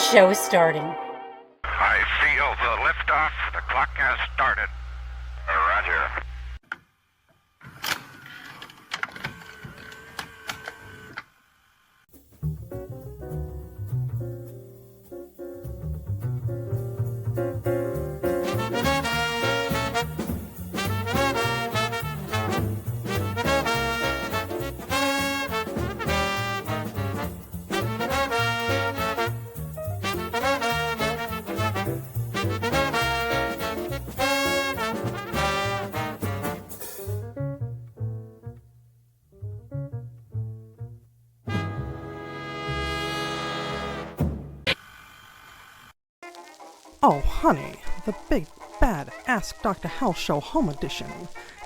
show starting. I feel the liftoff. The clock has started. Roger. Oh, honey, the big bad Ask Dr. Hal Show Home Edition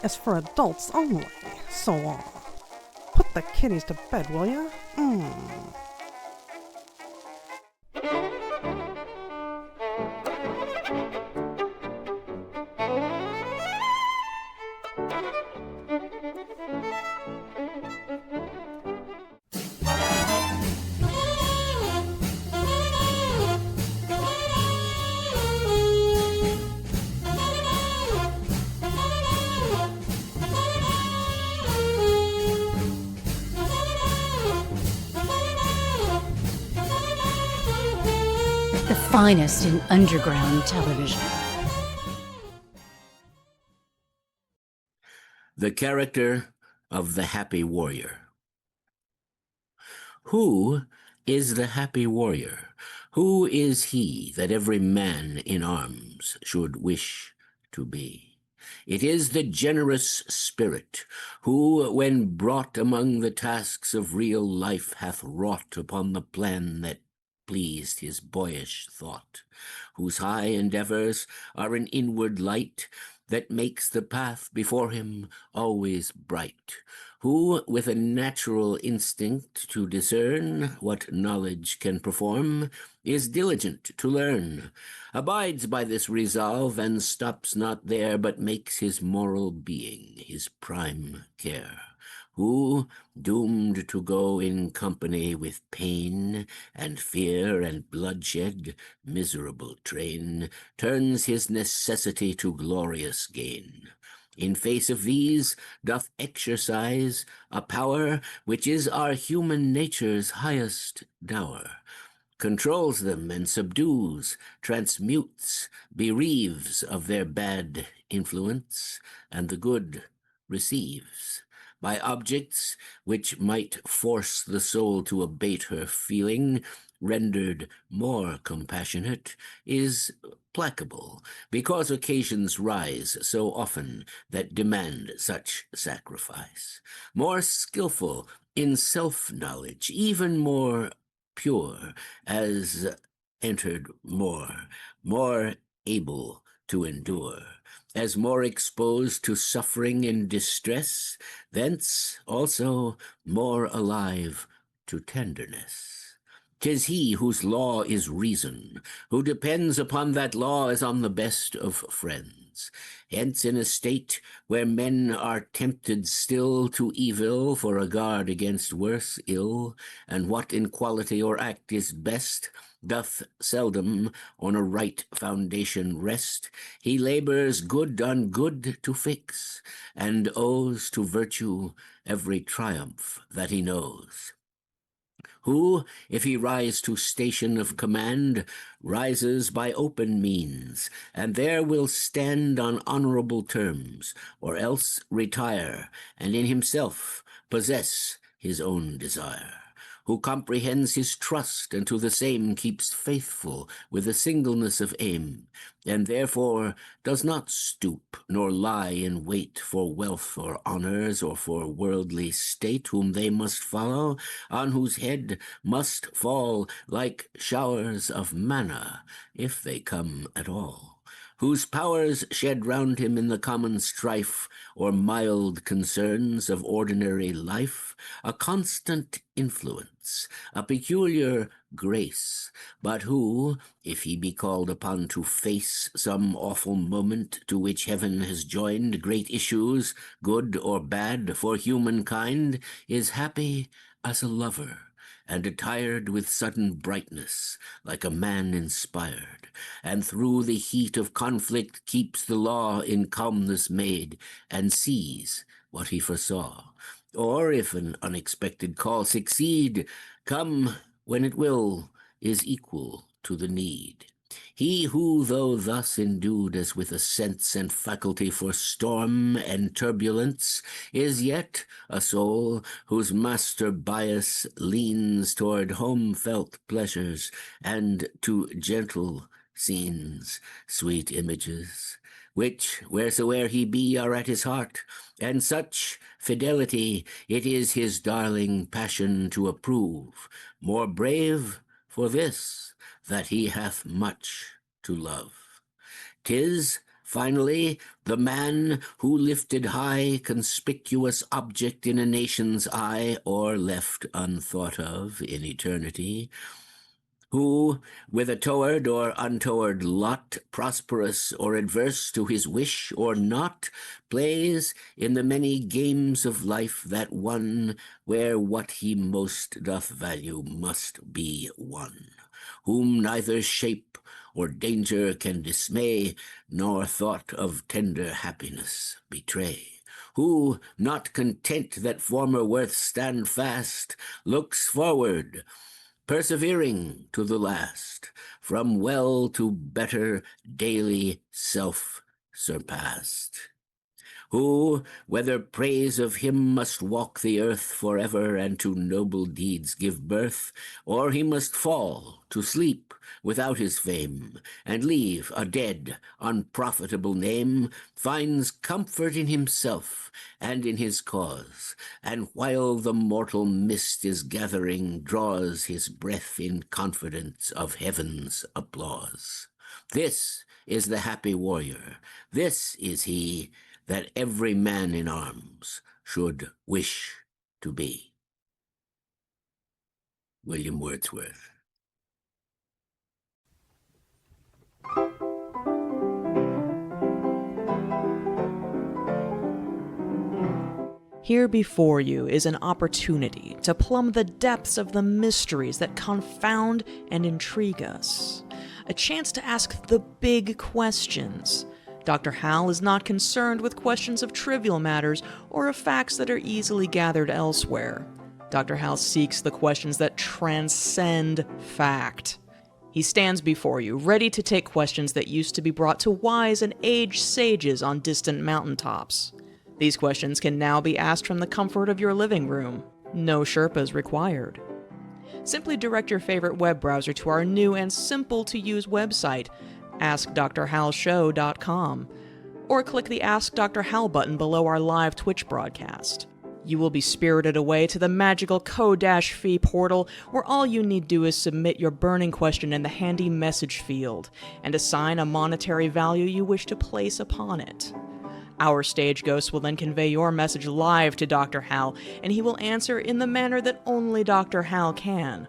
is for adults only, so put the kiddies to bed, will ya? The finest in underground television. The character of the happy warrior. Who is the happy warrior? Who is he that every man in arms should wish to be? It is the generous spirit, who, when brought among the tasks of real life, hath wrought upon the plan that pleased his boyish thought, whose high endeavors are an inward light that makes the path before him always bright, who, with a natural instinct to discern what knowledge can perform, is diligent to learn, abides by this resolve, and stops not there, but makes his moral being his prime care, who, doomed to go in company with pain and fear and bloodshed, miserable train, turns his necessity to glorious gain. In face of these doth exercise a power which is our human nature's highest dower, controls them and subdues, transmutes, bereaves of their bad influence, and the good receives. By objects which might force the soul to abate her feeling, rendered more compassionate, is placable, because occasions rise so often that demand such sacrifice. More skillful in self-knowledge, even more pure, as entered more able to endure, as more exposed to suffering and distress, thence also more alive to tenderness. 'Tis he whose law is reason, who depends upon that law as on the best of friends. Hence, in a state where men are tempted still to evil for a guard against worse ill, and what in quality or act is best doth seldom on a right foundation rest, he labors good on good to fix, and owes to virtue every triumph that he knows. Who, if he rise to station of command, rises by open means, and there will stand on honorable terms, or else retire, and in himself possess his own desire. Who comprehends his trust, and to the same keeps faithful with a singleness of aim, and therefore does not stoop nor lie in wait for wealth or honors, or for worldly state whom they must follow, on whose head must fall like showers of manna, if they come at all, whose powers shed round him in the common strife or mild concerns of ordinary life a constant influence, a peculiar grace, but who, if he be called upon to face some awful moment to which heaven has joined great issues, good or bad, for humankind, is happy as a lover, and attired with sudden brightness, like a man inspired, and through the heat of conflict keeps the law in calmness made, and sees what he foresaw. Or if an unexpected call succeed, come when it will, is equal to the need. He who, though thus endued as with a sense and faculty for storm and turbulence, is yet a soul whose master bias leans toward home-felt pleasures and to gentle scenes, sweet images, which, wheresoe'er he be, are at his heart, and such fidelity it is his darling passion to approve, more brave for this, that he hath much to love. 'Tis, finally, the man who lifted high conspicuous object in a nation's eye, or left unthought of in eternity, who, with a toward or untoward lot, prosperous or adverse to his wish or not, plays in the many games of life that one where what he most doth value must be won, whom neither shape or danger can dismay, nor thought of tender happiness betray, who, not content that former worths stand fast, looks forward, persevering to the last, from well to better daily self-surpassed, who, whether praise of him must walk the earth forever and to noble deeds give birth, or he must fall to sleep without his fame, and leave a dead, unprofitable name, finds comfort in himself and in his cause, and while the mortal mist is gathering, draws his breath in confidence of heaven's applause. This is the happy warrior, this is he that every man in arms should wish to be. William Wordsworth. Here before you is an opportunity to plumb the depths of the mysteries that confound and intrigue us. A chance to ask the big questions. Dr. Hal is not concerned with questions of trivial matters or of facts that are easily gathered elsewhere. Dr. Hal seeks the questions that transcend fact. He stands before you, ready to take questions that used to be brought to wise and aged sages on distant mountaintops. These questions can now be asked from the comfort of your living room. No Sherpas required. Simply direct your favorite web browser to our new and simple-to-use website, AskDrHalShow.com, or click the Ask Dr. Hal button below our live Twitch broadcast. You will be spirited away to the magical Co-Fee portal, where all you need do is submit your burning question in the handy message field, and assign a monetary value you wish to place upon it. Our stage ghost will then convey your message live to Dr. Hal, and he will answer in the manner that only Dr. Hal can.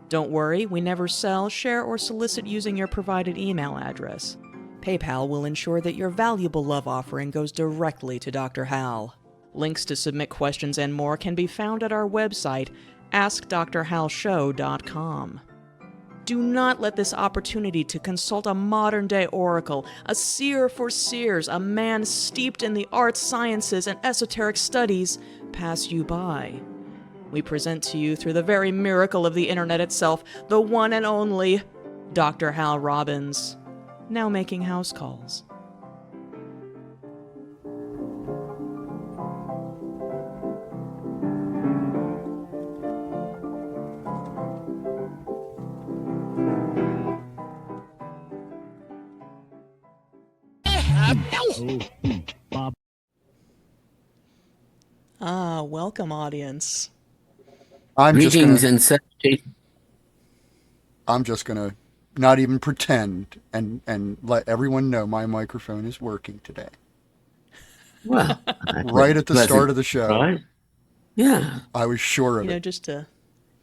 Don't worry, we never sell, share, or solicit using your provided email address. PayPal will ensure that your valuable love offering goes directly to Dr. Hal. Links to submit questions and more can be found at our website, AskDrHalShow.com. Do not let this opportunity to consult a modern-day oracle, a seer for seers, a man steeped in the arts, sciences, and esoteric studies, pass you by. We present to you, through the very miracle of the internet itself, the one and only Dr. Hal Robins, now making house calls. Welcome, audience. Greetings and salutations. I'm just gonna not even pretend and let everyone know my microphone is working today. Well, right at the start of the show. Right? Yeah. I was sure of it. Just to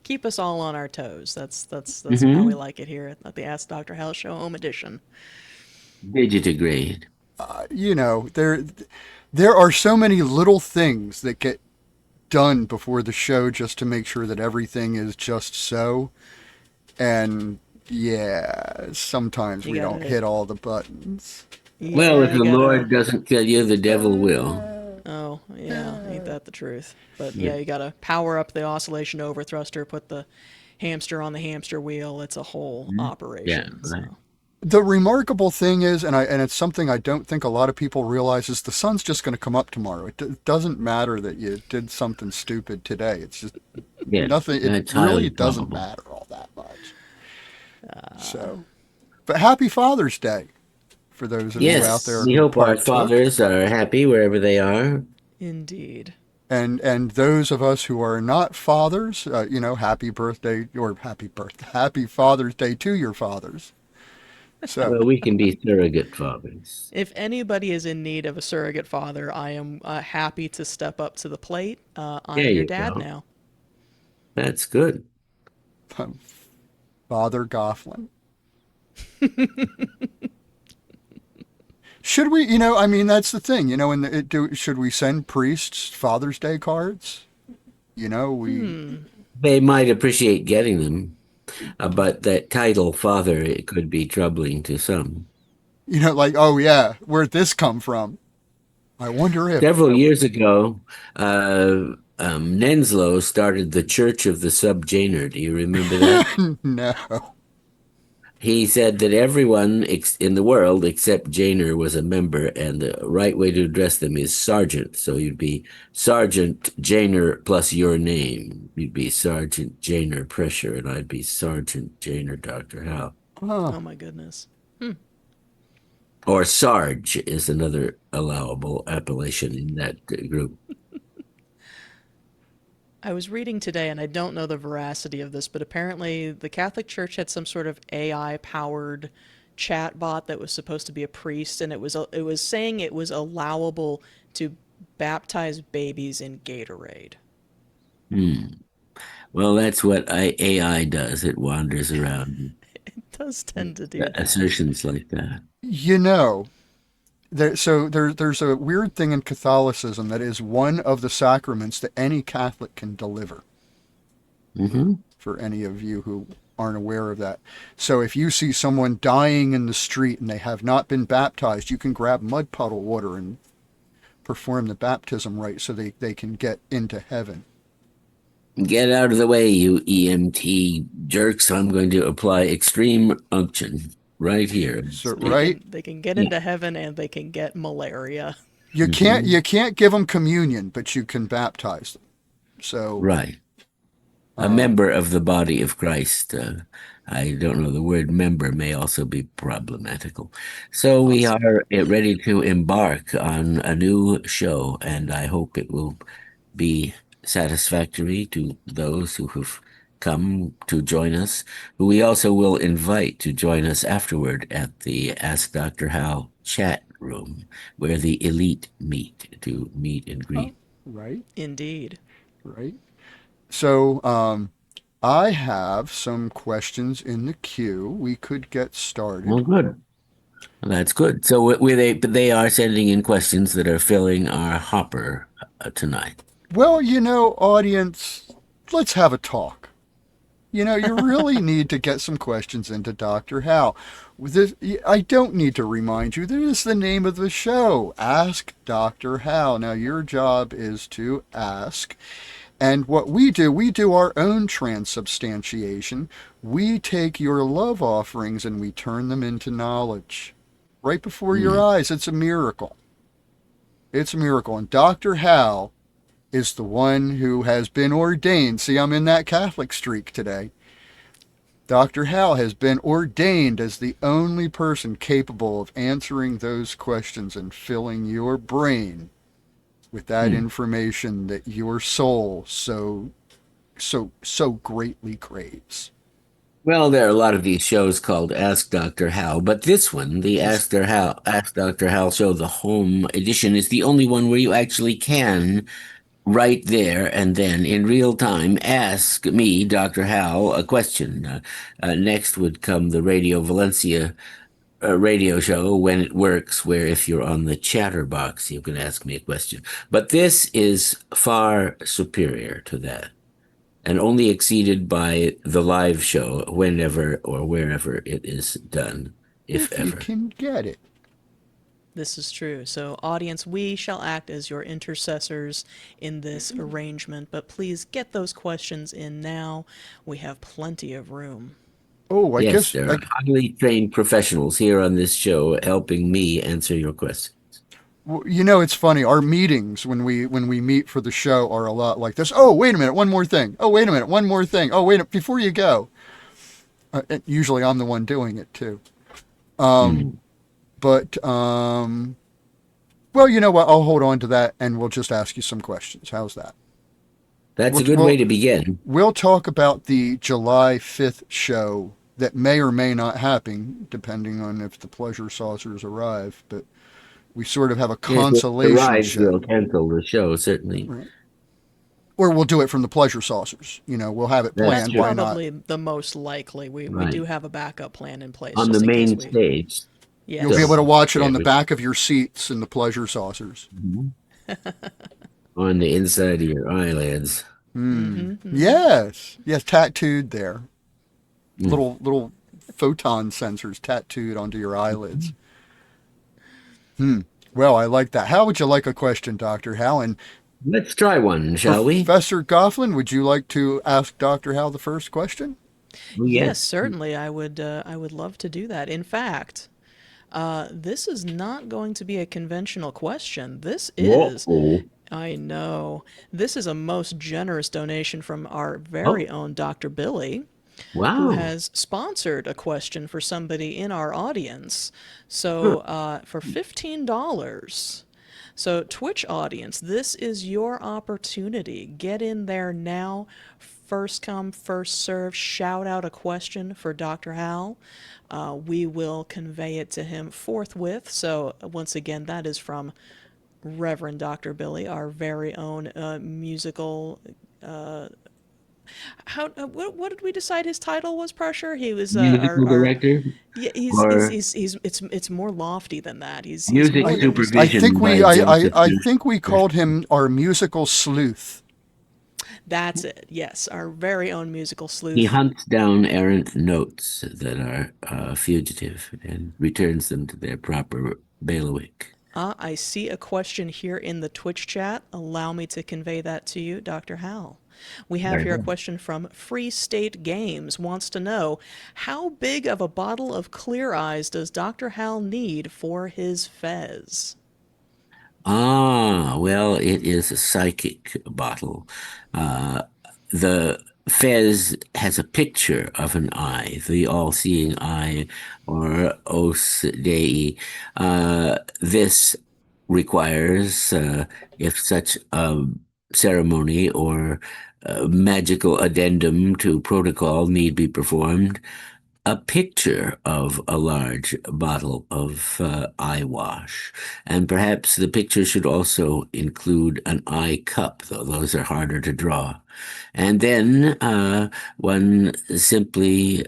keep us all on our toes. That's how we like it here at the Ask Dr. Hal Show Home Edition. There are so many little things that get done before the show just to make sure that everything is just so. And yeah, sometimes we don't hit all the buttons. Well, if the Lord doesn't kill you, the devil will. Oh, yeah, ain't that the truth? But yeah, you gotta power up the oscillation overthruster, put the hamster on the hamster wheel. It's a whole operation. Yeah, right. So. The remarkable thing is, and it's something I don't think a lot of people realize, is the sun's just going to come up tomorrow. It doesn't matter that you did something stupid today. It's just nothing. It really doesn't matter all that much. So, but happy Father's Day for those of you out there. We hope our fathers are happy wherever they are. Indeed. And those of us who are not fathers, happy birthday or happy Father's Day to your fathers. So well, we can be surrogate fathers. If anybody is in need of a surrogate father, I am happy to step up to the plate. I'm your dad now. That's good. Father Gofflin. Should we, that's the thing, should we send priests Father's Day cards? They might appreciate getting them. But that title, Father, it could be troubling to some. Oh yeah, where'd this come from? I wonder if... Several years ago, Nenslow started the Church of the Subgener. Do you remember that? No. He said that everyone in the world except Janer was a member, and the right way to address them is Sergeant. So you'd be Sergeant Janer plus your name. You'd be Sergeant Janer Pressure, and I'd be Sergeant Janer Dr. Hal. Oh my goodness. Or Sarge is another allowable appellation in that group. I was reading today, and I don't know the veracity of this, but apparently the Catholic Church had some sort of AI-powered chat bot that was supposed to be a priest, and it was saying it was allowable to baptize babies in Gatorade. Well, that's what AI does. It wanders around. It does tend to do that. Assertions like that. There's a weird thing in Catholicism that is one of the sacraments that any Catholic can deliver. For any of you who aren't aware of that. So if you see someone dying in the street and they have not been baptized, you can grab mud puddle water and perform the baptism rite so they can get into heaven. Get out of the way, you EMT jerks. I'm going to apply extreme unction. Right here. So, right? They can get into heaven, and they can get malaria. You can't give them communion, but you can baptize them. So right. A member of the body of Christ. I don't know, the word member may also be problematical. So we are ready to embark on a new show, and I hope it will be satisfactory to those who have come to join us, who we also will invite to join us afterward at the Ask Dr. Hal chat room, where the elite meet to meet and greet. Right. Indeed. Right. So I have some questions in the queue. We could get started. Well, good. Well, that's good. So they are sending in questions that are filling our hopper tonight. Well, audience, let's have a talk. You really need to get some questions into Dr. Hal. I don't need to remind you, this is the name of the show, Ask Dr. Hal. Now, your job is to ask. And what we do our own transubstantiation. We take your love offerings and we turn them into knowledge. Right before your eyes. It's a miracle. It's a miracle. And Dr. Hal is the one who has been ordained. See, I'm in that Catholic streak today. Dr. Hal has been ordained as the only person capable of answering those questions and filling your brain with that information that your soul so greatly craves. Well, there are a lot of these shows called Ask Dr. Hal, but this one, the Ask Dr. Hal show, the home edition, is the only one where you actually can right there and then in real time ask me, Dr. Hal, a question. Next would come the Radio Valencia radio show when it works, where if you're on the chatterbox, you can ask me a question. But this is far superior to that, and only exceeded by the live show whenever or wherever it is done, if you ever. can get it. This is true. So, audience, we shall act as your intercessors in this arrangement, but please get those questions in now. We have plenty of room. Oh, I Yes, guess there are highly trained professionals here on this show helping me answer your questions. it's funny. Our meetings when we meet for the show are a lot like this. Oh, wait a minute, one more thing. Oh, wait a minute, one more thing. Oh, wait, before you go. Usually, I'm the one doing it too. But well, you know what? I'll hold on to that, and we'll just ask you some questions. How's that? That's a good way to begin. We'll talk about the July 5th show that may or may not happen, depending on if the pleasure saucers arrive. But we sort of have a consolation show. We'll cancel the show, certainly. Right. Or we'll do it from the pleasure saucers. We'll have it planned. That's Why not? probably the most likely. We do have a backup plan in place. On just the in case main stage. Yes. You'll be able to watch it on the back of your seats in the pleasure saucers. On the inside of your eyelids. Yes, tattooed there. Little photon sensors tattooed onto your eyelids. Well, I like that. How would you like a question, Dr. Hal? And let's try one, shall we? Professor Gofflin, would you like to ask Dr. Hal the first question? Yes, certainly. I would love to do that. In fact, this is not going to be a conventional question. This is, I know, this is a most generous donation from our very own Dr. Billy, who has sponsored a question for somebody in our audience. So for $15. So Twitch audience, this is your opportunity. Get in there now. First come, first serve. Shout out a question for Dr. Hal. We will convey it to him forthwith. So once again, that is from Reverend Dr. Billy, our very own musical. What did we decide his title was? Pressure. He was musical director. Yeah, it's more lofty than that. He's music more supervision. I think we called him our musical sleuth. That's it. Yes, our very own musical sleuth. He hunts down errant notes that are fugitive and returns them to their proper bailiwick. I see a question here in the Twitch chat. Allow me to convey that to you, Dr. Hal. We have here a question from Free State Games. Wants to know, how big of a bottle of Clear Eyes does Dr. Hal need for his fez? Well, it is a psychic bottle. The fez has a picture of an eye, the all-seeing eye, or os dei. This requires, if such a ceremony or magical addendum to protocol need be performed, a picture of a large bottle of eye wash. And perhaps the picture should also include an eye cup, though those are harder to draw. And then one simply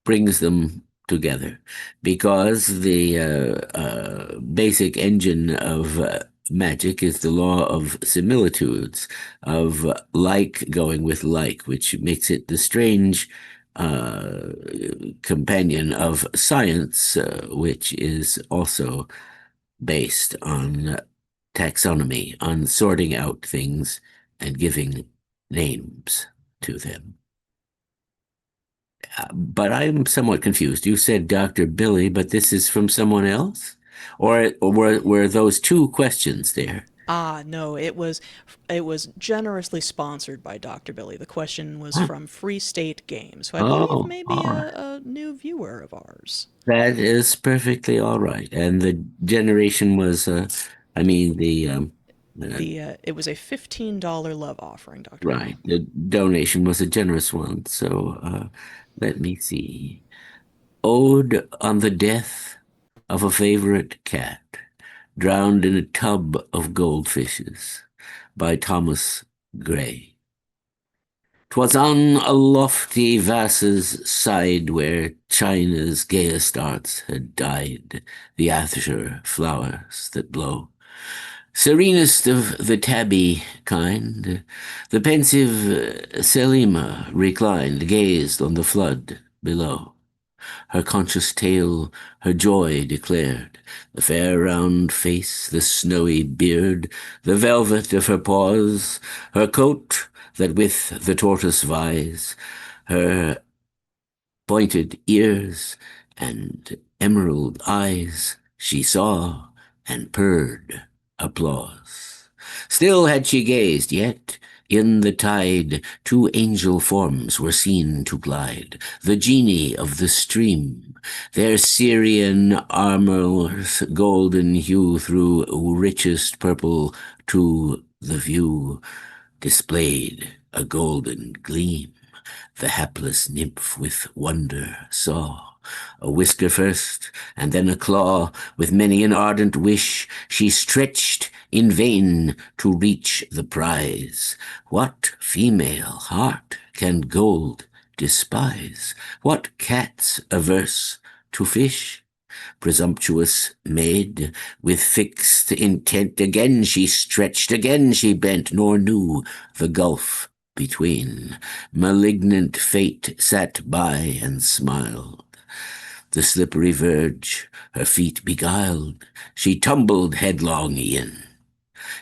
brings them together, because the basic engine of magic is the law of similitudes, of like going with like, which makes it the strange companion of science, which is also based on taxonomy, on sorting out things and giving names to them. But I'm somewhat confused. You said Dr. Billy, but this is from someone else? Or were those two questions there? No, it was generously sponsored by Dr. Billy. The question was from Free State Games, who I believe may be a new viewer of ours. That is perfectly all right. And the generation was, it was a $15 love offering, Dr. Right. The donation was a generous one. So let me see. Ode on the Death of a Favorite Cat, Drowned in a Tub of Goldfishes, by Thomas Gray. 'Twas on a lofty vase's side where China's gayest arts had dyed the azure flowers that blow. Serenest of the tabby kind, the pensive Selima reclined, gazed on the flood below. Her conscious tale, her joy declared, the fair round face, the snowy beard, the velvet of her paws, her coat that with the tortoise vies, her pointed ears and emerald eyes, she saw and purred applause. Still had she gazed, yet in the tide 2 angel forms were seen to glide, the genii of the stream, their Syrian armor's golden hue through richest purple to the view displayed a golden gleam. The hapless nymph with wonder saw a whisker first, and then a claw. With many an ardent wish she stretched in vain to reach the prize. What female heart can gold despise? What cat's averse to fish? Presumptuous maid, with fixed intent, again she stretched, again she bent, nor knew the gulf between. Malignant fate sat by and smiled. The slippery verge her feet beguiled, she tumbled headlong in.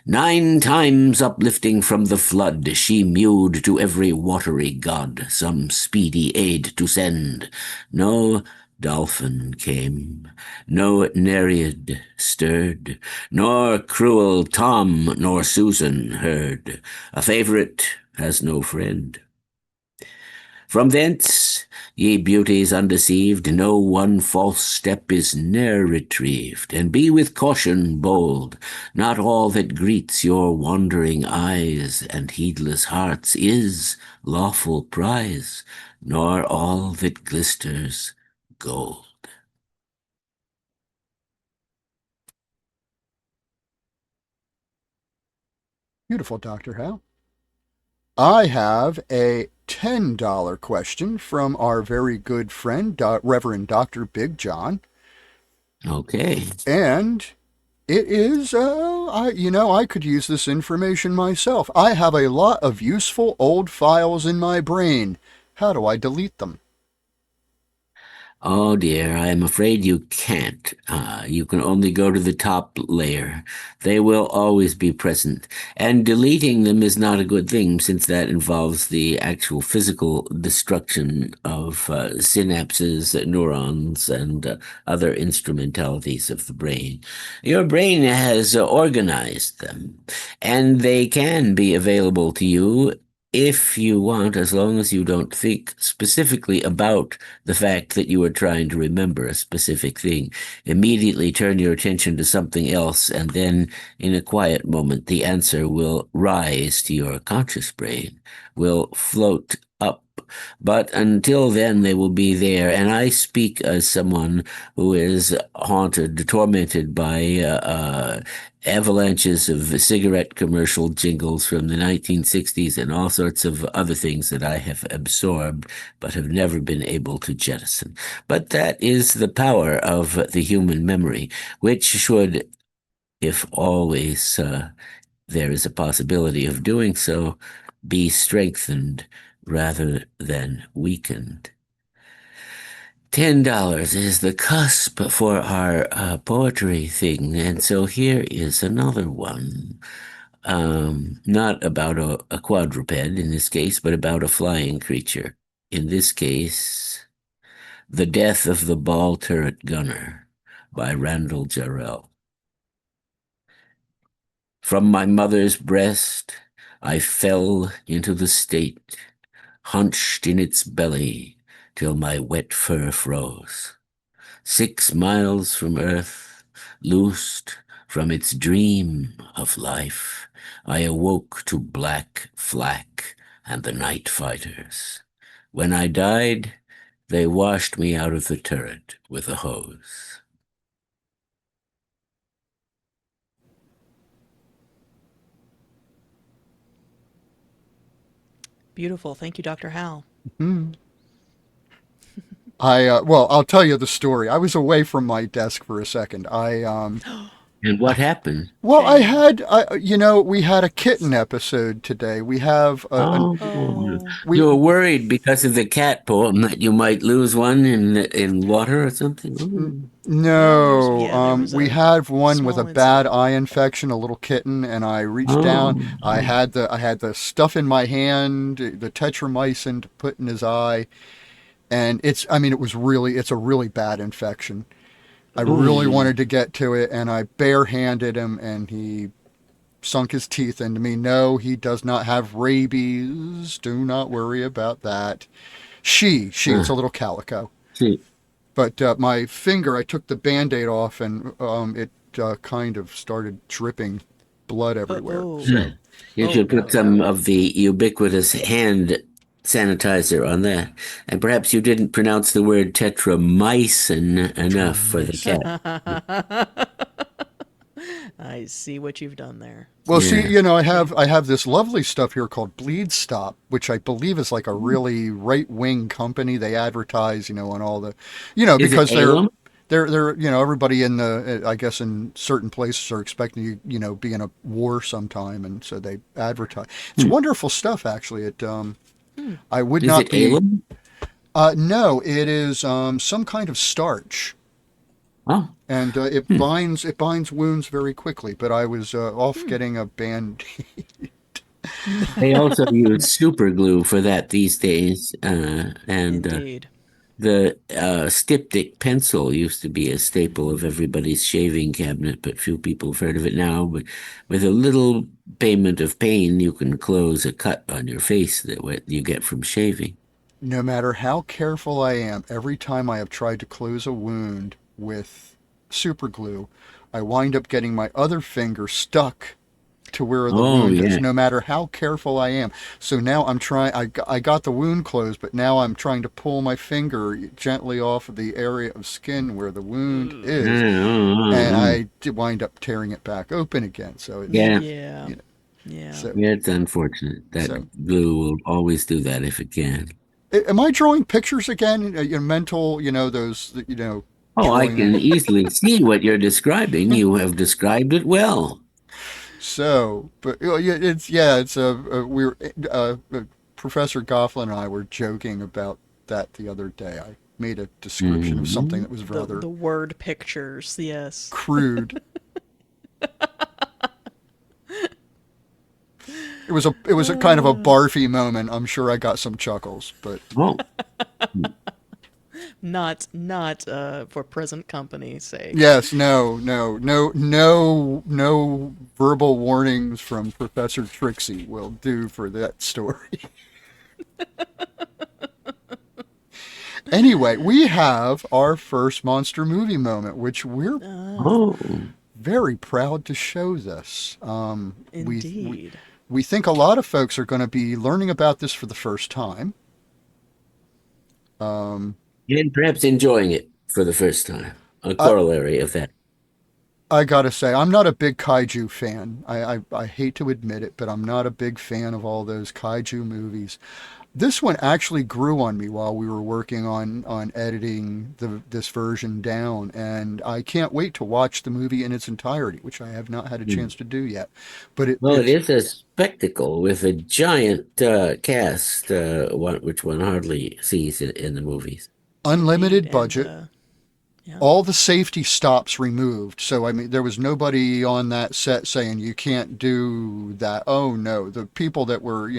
9 times uplifting from the flood, she mewed to every watery god some speedy aid to send. No dolphin came, no Nereid stirred, nor cruel Tom nor Susan heard. A favorite has no friend. From thence, ye beauties undeceived, no one false step is ne'er retrieved, and be with caution bold. Not all that greets your wandering eyes and heedless hearts is lawful prize, nor all that glisters gold. Beautiful, Dr. Hal. I have a $10 question from our very good friend, Reverend Dr. Big John. Okay. And it is, I could use this information myself. I have a lot of useful old files in my brain. How do I delete them? Oh dear, I'm afraid you can't. You can only go to the top layer. They will always be present. And deleting them is not a good thing, since that involves the actual physical destruction of synapses, neurons, and other instrumentalities of the brain. Your brain has organized them, and they can be available to you if you want, as long as you don't think specifically about the fact that you are trying to remember a specific thing. Immediately turn your attention to something else, and then in a quiet moment the answer will rise to your conscious brain, will float up. But until then, they will be there. And I speak as someone who is haunted, tormented by avalanches of cigarette commercial jingles from the 1960s and all sorts of other things that I have absorbed but have never been able to jettison. But that is the power of the human memory, which should, if always there is a possibility of doing so, be strengthened rather than weakened. $10 is the cusp for our poetry thing, and so here is another one. Not about a quadruped in this case, but about a flying creature. In this case, The Death of the Ball Turret Gunner by Randall Jarrell. From my mother's breast I fell into the state, hunched in its belly till my wet fur froze. 6 miles from earth, loosed from its dream of life, I awoke to black flak and the night fighters. When I died, they washed me out of the turret with a hose. Beautiful. Thank you, Dr. Hal. Well, I'll tell you the story. I was away from my desk for a second. And what happened? Well, we had a kitten episode today. We have You were worried because of the cat poem that you might lose one in water or something. no. there was We a had one with a small bad incident. eye infection, a little kitten, and I reached down. I had the stuff in my hand, the tetramycin to put in his eye, and it's a really bad infection. I really wanted to get to it, and I barehanded him, and he sunk his teeth into me. No, he does not have rabies. Do not worry about that. It's a little calico. But my finger, I took the Band-Aid off, and it kind of started dripping blood everywhere. So, You should put some of the ubiquitous hand sanitizer on that. And perhaps you didn't pronounce the word tetramycin enough for the cat. I see what you've done there. well, see, I have this lovely stuff here called Bleed Stop, which I believe is like a really right-wing company. They advertise, on all the, because they're everybody in I guess in certain places are expecting you be in a war sometime, and so they advertise. It's wonderful stuff, actually. I would not be. Alum? No, it is some kind of starch. Oh. And it binds wounds very quickly. But I was off getting a Band-Aid. They also use super glue for that these days. Indeed. The styptic pencil used to be a staple of everybody's shaving cabinet, but few people have heard of it now. But with a little payment of pain, you can close a cut on your face that you get from shaving. No matter how careful I am, every time I have tried to close a wound with super glue, I wind up getting my other finger stuck to where the wound is, no matter how careful I am. So now I'm trying, I got the wound closed, but now I'm trying to pull my finger gently off of the area of skin where the wound is, and I wind up tearing it back open again. So it's, It's unfortunate. That glue will always do that if it can. Am I drawing pictures again? Mental, those, Oh, I can easily see what you're describing. You have described it well. So, but Professor Gofflin and I were joking about that the other day. I made a description of something that was rather the word pictures, yes, crude. It was a kind of a barfy moment. I'm sure I got some chuckles, but not for present company's sake. Yes, no verbal warnings from Professor Trixie will do for that story. Anyway, we have our first monster movie moment, which we're very proud to show this. Indeed. We think a lot of folks are going to be learning about this for the first time. And perhaps enjoying it for the first time. A corollary of that. I gotta say, I'm not a big kaiju fan. I hate to admit it, but I'm not a big fan of all those kaiju movies. This one actually grew on me while we were working on editing this version down, and I can't wait to watch the movie in its entirety, which I have not had a chance to do yet. But it is a spectacle with a giant cast, which one hardly sees in the movies. Unlimited budget. All the safety stops removed. So, I mean, there was nobody on that set saying you can't do that. Oh, no. The people that were,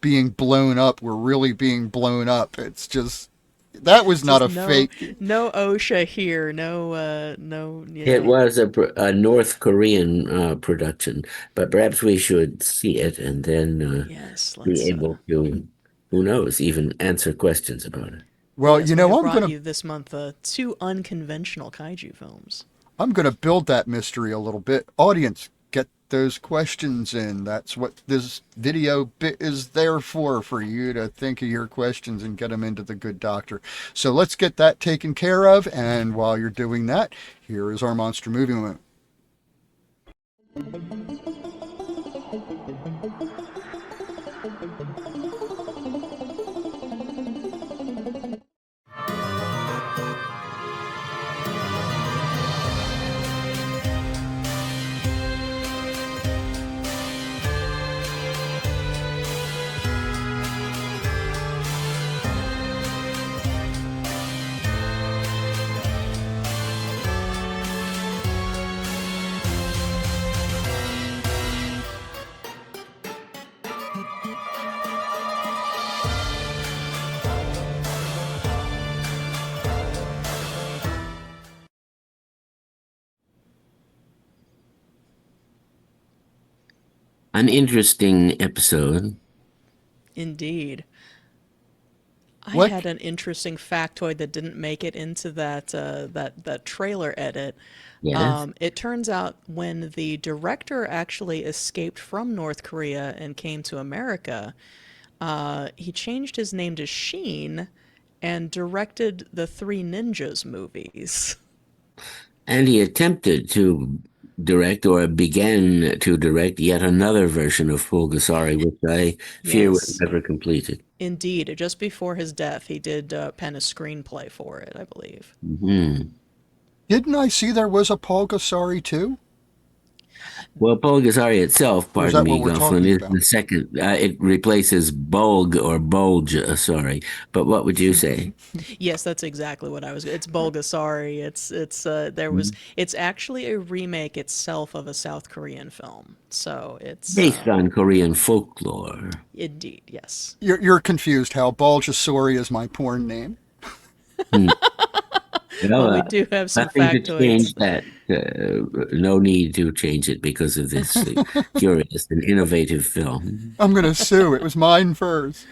being blown up were really being blown up. It's just, that was not a fake. No OSHA here. No. It was a North Korean production, but perhaps we should see it and then be able to, who knows, even answer questions about it. Well, I'm going to you this month 2 unconventional kaiju films. I'm going to build that mystery a little bit. Audience, get those questions in. That's what this video bit is there for you to think of your questions and get them into the good doctor. So let's get that taken care of. And while you're doing that, here is our monster movie moment. An interesting episode. Indeed. I What? had an interesting factoid that didn't make it into that trailer edit. Yes. It turns out when the director actually escaped from North Korea and came to America, he changed his name to Sheen and directed the Three Ninjas movies. And he attempted to direct or began to direct yet another version of Pulgasari, which I fear was Yes, never completed. indeed. Just before his death, he did pen a screenplay for it, I believe. Mhm. Didn't I see there was a Pulgasari too? Well, Pulgasari itself, Or is pardon that what me, we're Gofflin, talking is about? the second. It replaces bulg or bulge, sorry. But what would you say? Yes, that's exactly what I was. It's Bulgasari. It's actually a remake itself of a South Korean film. So it's Based on Korean folklore. indeed, yes. You're confused, Hal. Bulgasauri is my porn name. Hmm. Well, Well, we do have some nothing to factoids. change that. No need to change it because of this curious and innovative film. I'm going to sue. It was mine first.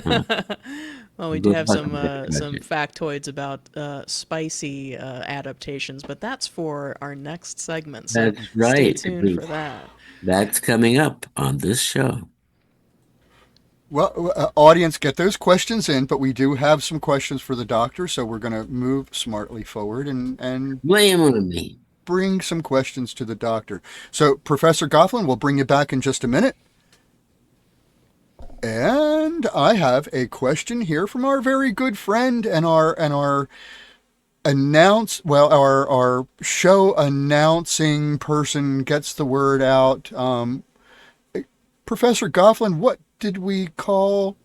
Huh. Well, we do Good have luck with that some project. factoids about spicy adaptations, but that's for our next segment. So That's stay right. tuned for that. That's coming up on this show. Well, audience, get those questions in, but we do have some questions for the doctor, so we're going to move smartly forward and Blame on me. bring some questions to the doctor. So, Professor Gofflin, we'll bring you back in just a minute. And I have a question here from our very good friend and our our show announcing person gets the word out. Professor Gofflin, what did we call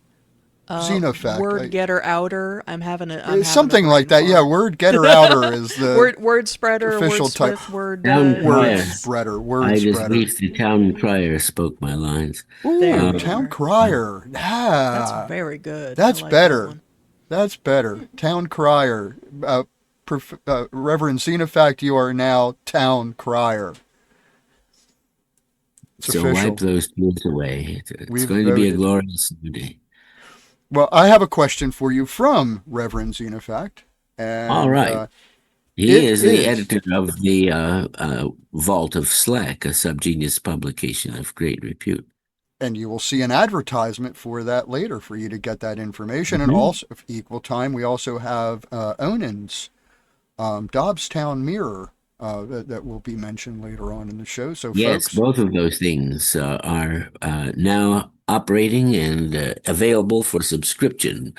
Xenofact? Word getter outer. I'm having Something a like brain that. Yeah, fart. word getter outer is the Word spreader, official type. wordsmith, word. Town Word crier. spreader. Word I just spreader. wish the town crier spoke my lines. There Ooh, we town are. crier. That's Yeah, very good. that's I like better. That one. That's better. Town crier. Reverend Xenofact, you are now town crier. It's So wipe official. those tears away. It's We've going to be a voted. glorious new day. Well, I have a question for you from Reverend Xenofact. All And right. He it is the is, editor of the Vault of Slack, a subgenius publication of great repute. and you will see an advertisement for that later for you to get that information. And Mhm. also, of equal time, we also have Onan's Dobbstown Mirror that will be mentioned later on in the show. So, Yes, folks, both of those things are now operating and available for subscription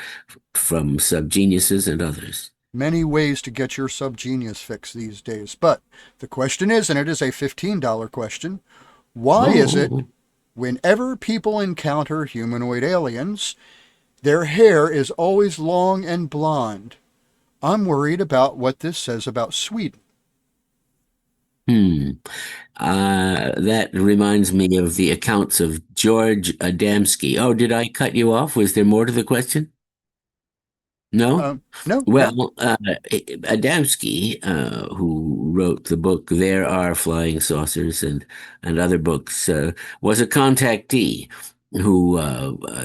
from subgeniuses and others. many ways to get your subgenius fix these days. But the question is, and it is a $15 question, why is it Oh, whenever people encounter humanoid aliens, their hair is always long and blonde? I'm worried about what this says about Sweden. hmm. That reminds me of the accounts of George Adamski. Oh, did I cut you off? Was there more to the question? No? No, no. Well, Adamski, who wrote the book "There Are Flying Saucers" and other books, was a contactee who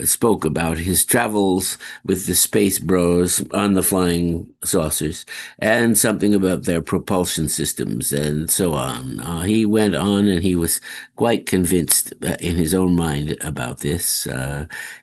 spoke about his travels with the Space Bros on the flying saucers and something about their propulsion systems and so on. He went on and he was quite convinced in his own mind about this.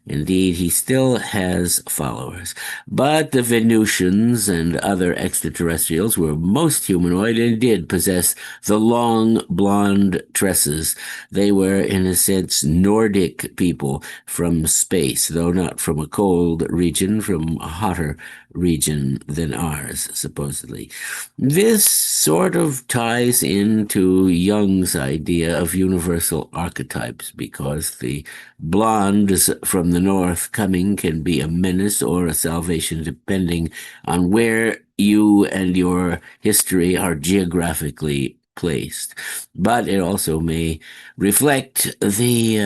Indeed, he still has followers. But the Venusians and other extraterrestrials were most humanoid and did possess the long blonde tresses. They were, in a sense, Nordic people from space, though not from a cold region, from a hotter region than ours, supposedly. This sort of ties into Jung's idea of universal archetypes because the blondes from the north coming can be a menace or a salvation depending on where you and your history are geographically placed. But it also may reflect the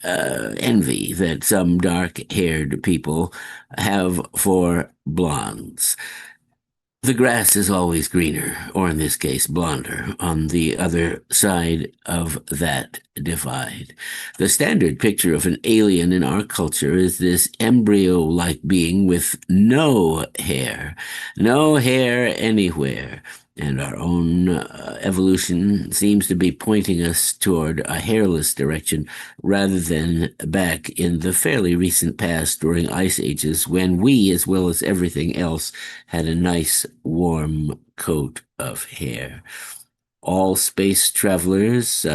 envy that some dark-haired people have for blondes. The grass is always greener, or in this case, blonder, on the other side of that divide. The standard picture of an alien in our culture is this embryo-like being with no hair anywhere. And our own evolution seems to be pointing us toward a hairless direction rather than back in the fairly recent past during ice ages when we, as well as everything else, had a nice warm coat of hair. All space travelers,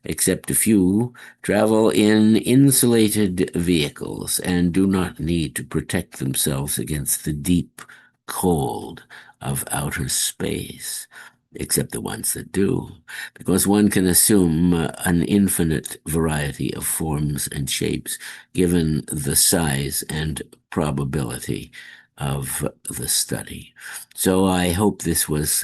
except a few, travel in insulated vehicles and do not need to protect themselves against the deep cold of outer space, except the ones that do, because one can assume an infinite variety of forms and shapes given the size and probability of the study. So I hope this was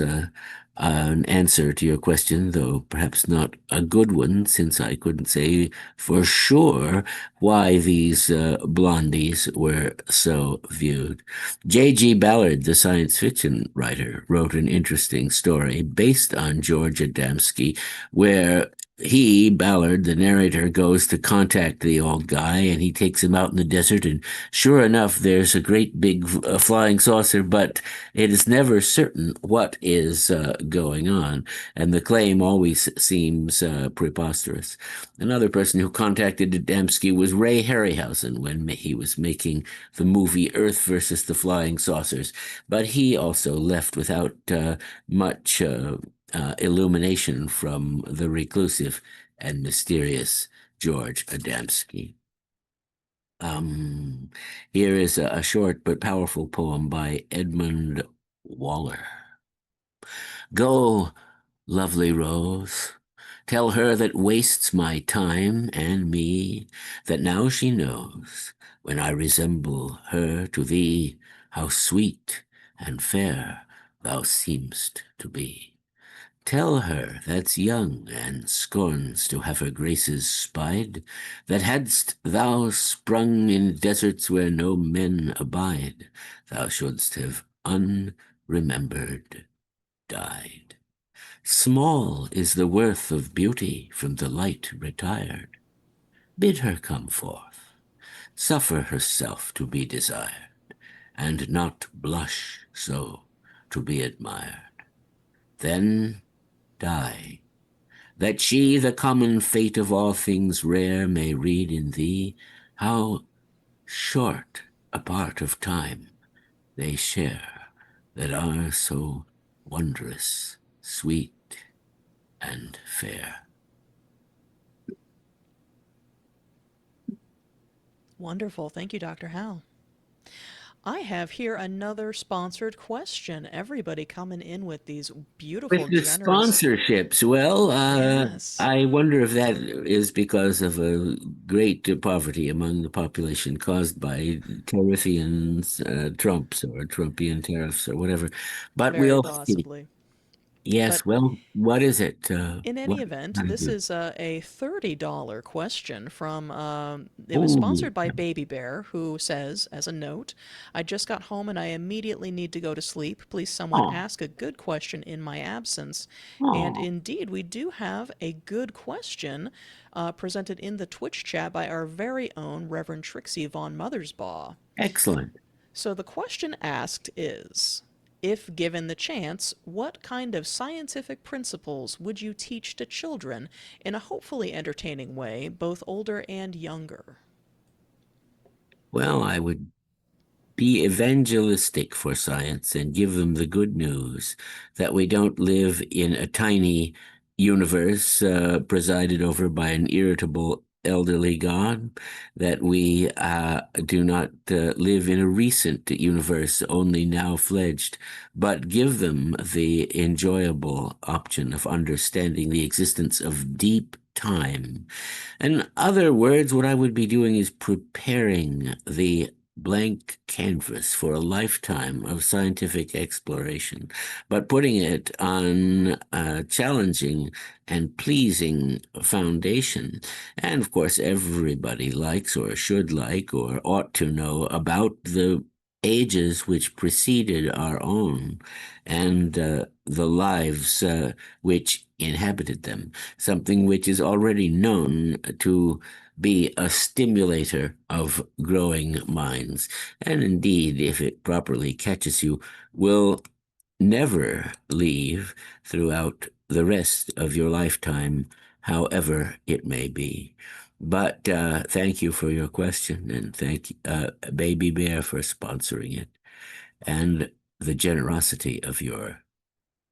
an answer to your question, though perhaps not a good one, since I couldn't say for sure why these blondies were so viewed. J.G. Ballard, the science fiction writer, wrote an interesting story based on George Adamski, where he, Ballard, the narrator, goes to contact the old guy, and he takes him out in the desert, and sure enough, there's a great big flying saucer, but it is never certain what is going on, and the claim always seems preposterous. Another person who contacted Adamski was Ray Harryhausen when he was making the movie Earth versus the Flying Saucers, but he also left without much illumination from the reclusive and mysterious George Adamski. Here is a short but powerful poem by Edmund Waller. Go, lovely rose, tell her that wastes my time and me, that now she knows, when I resemble her to thee, how sweet and fair thou seemst to be. Tell her that's young and scorns to have her graces spied, that hadst thou sprung in deserts where no men abide, thou shouldst have unremembered died. Small is the worth of beauty from the light retired. Bid her come forth, suffer herself to be desired, and not blush so to be admired. Then die, that she the common fate of all things rare may read in thee how short a part of time they share that are so wondrous, sweet, and fair. Wonderful. Thank you, Dr. Hal. I have here another sponsored question. Everybody coming in with these beautiful, With the generous sponsorships, well, Yes. I wonder if that is because of a great poverty among the population caused by Tariffian Trumps or Trumpian tariffs or whatever. But Very we'll see. possibly. Yes, But well, what is it? in any event, this is a $30 question from, it was Oh, sponsored by Baby Bear, who says, as a note, I just got home and I immediately need to go to sleep. Please someone oh, ask a good question in my absence. And oh, indeed, we do have a good question presented in the Twitch chat by our very own Reverend Trixie von Mothersbaugh. excellent. So the question asked is, if given the chance, what kind of scientific principles would you teach to children in a hopefully entertaining way, both older and younger? Well, I would be evangelistic for science and give them the good news that we don't live in a tiny universe presided over by an irritable elderly God, that we do not live in a recent universe only now fledged, but give them the enjoyable option of understanding the existence of deep time. In other words, what I would be doing is preparing the blank canvas for a lifetime of scientific exploration, but putting it on a challenging and pleasing foundation. And of course, everybody likes or should like or ought to know about the ages which preceded our own and the lives which inhabited them, something which is already known to be a stimulator of growing minds, and indeed, if it properly catches you, will never leave throughout the rest of your lifetime, however it may be. But thank you for your question, and thank Baby Bear for sponsoring it, and the generosity of your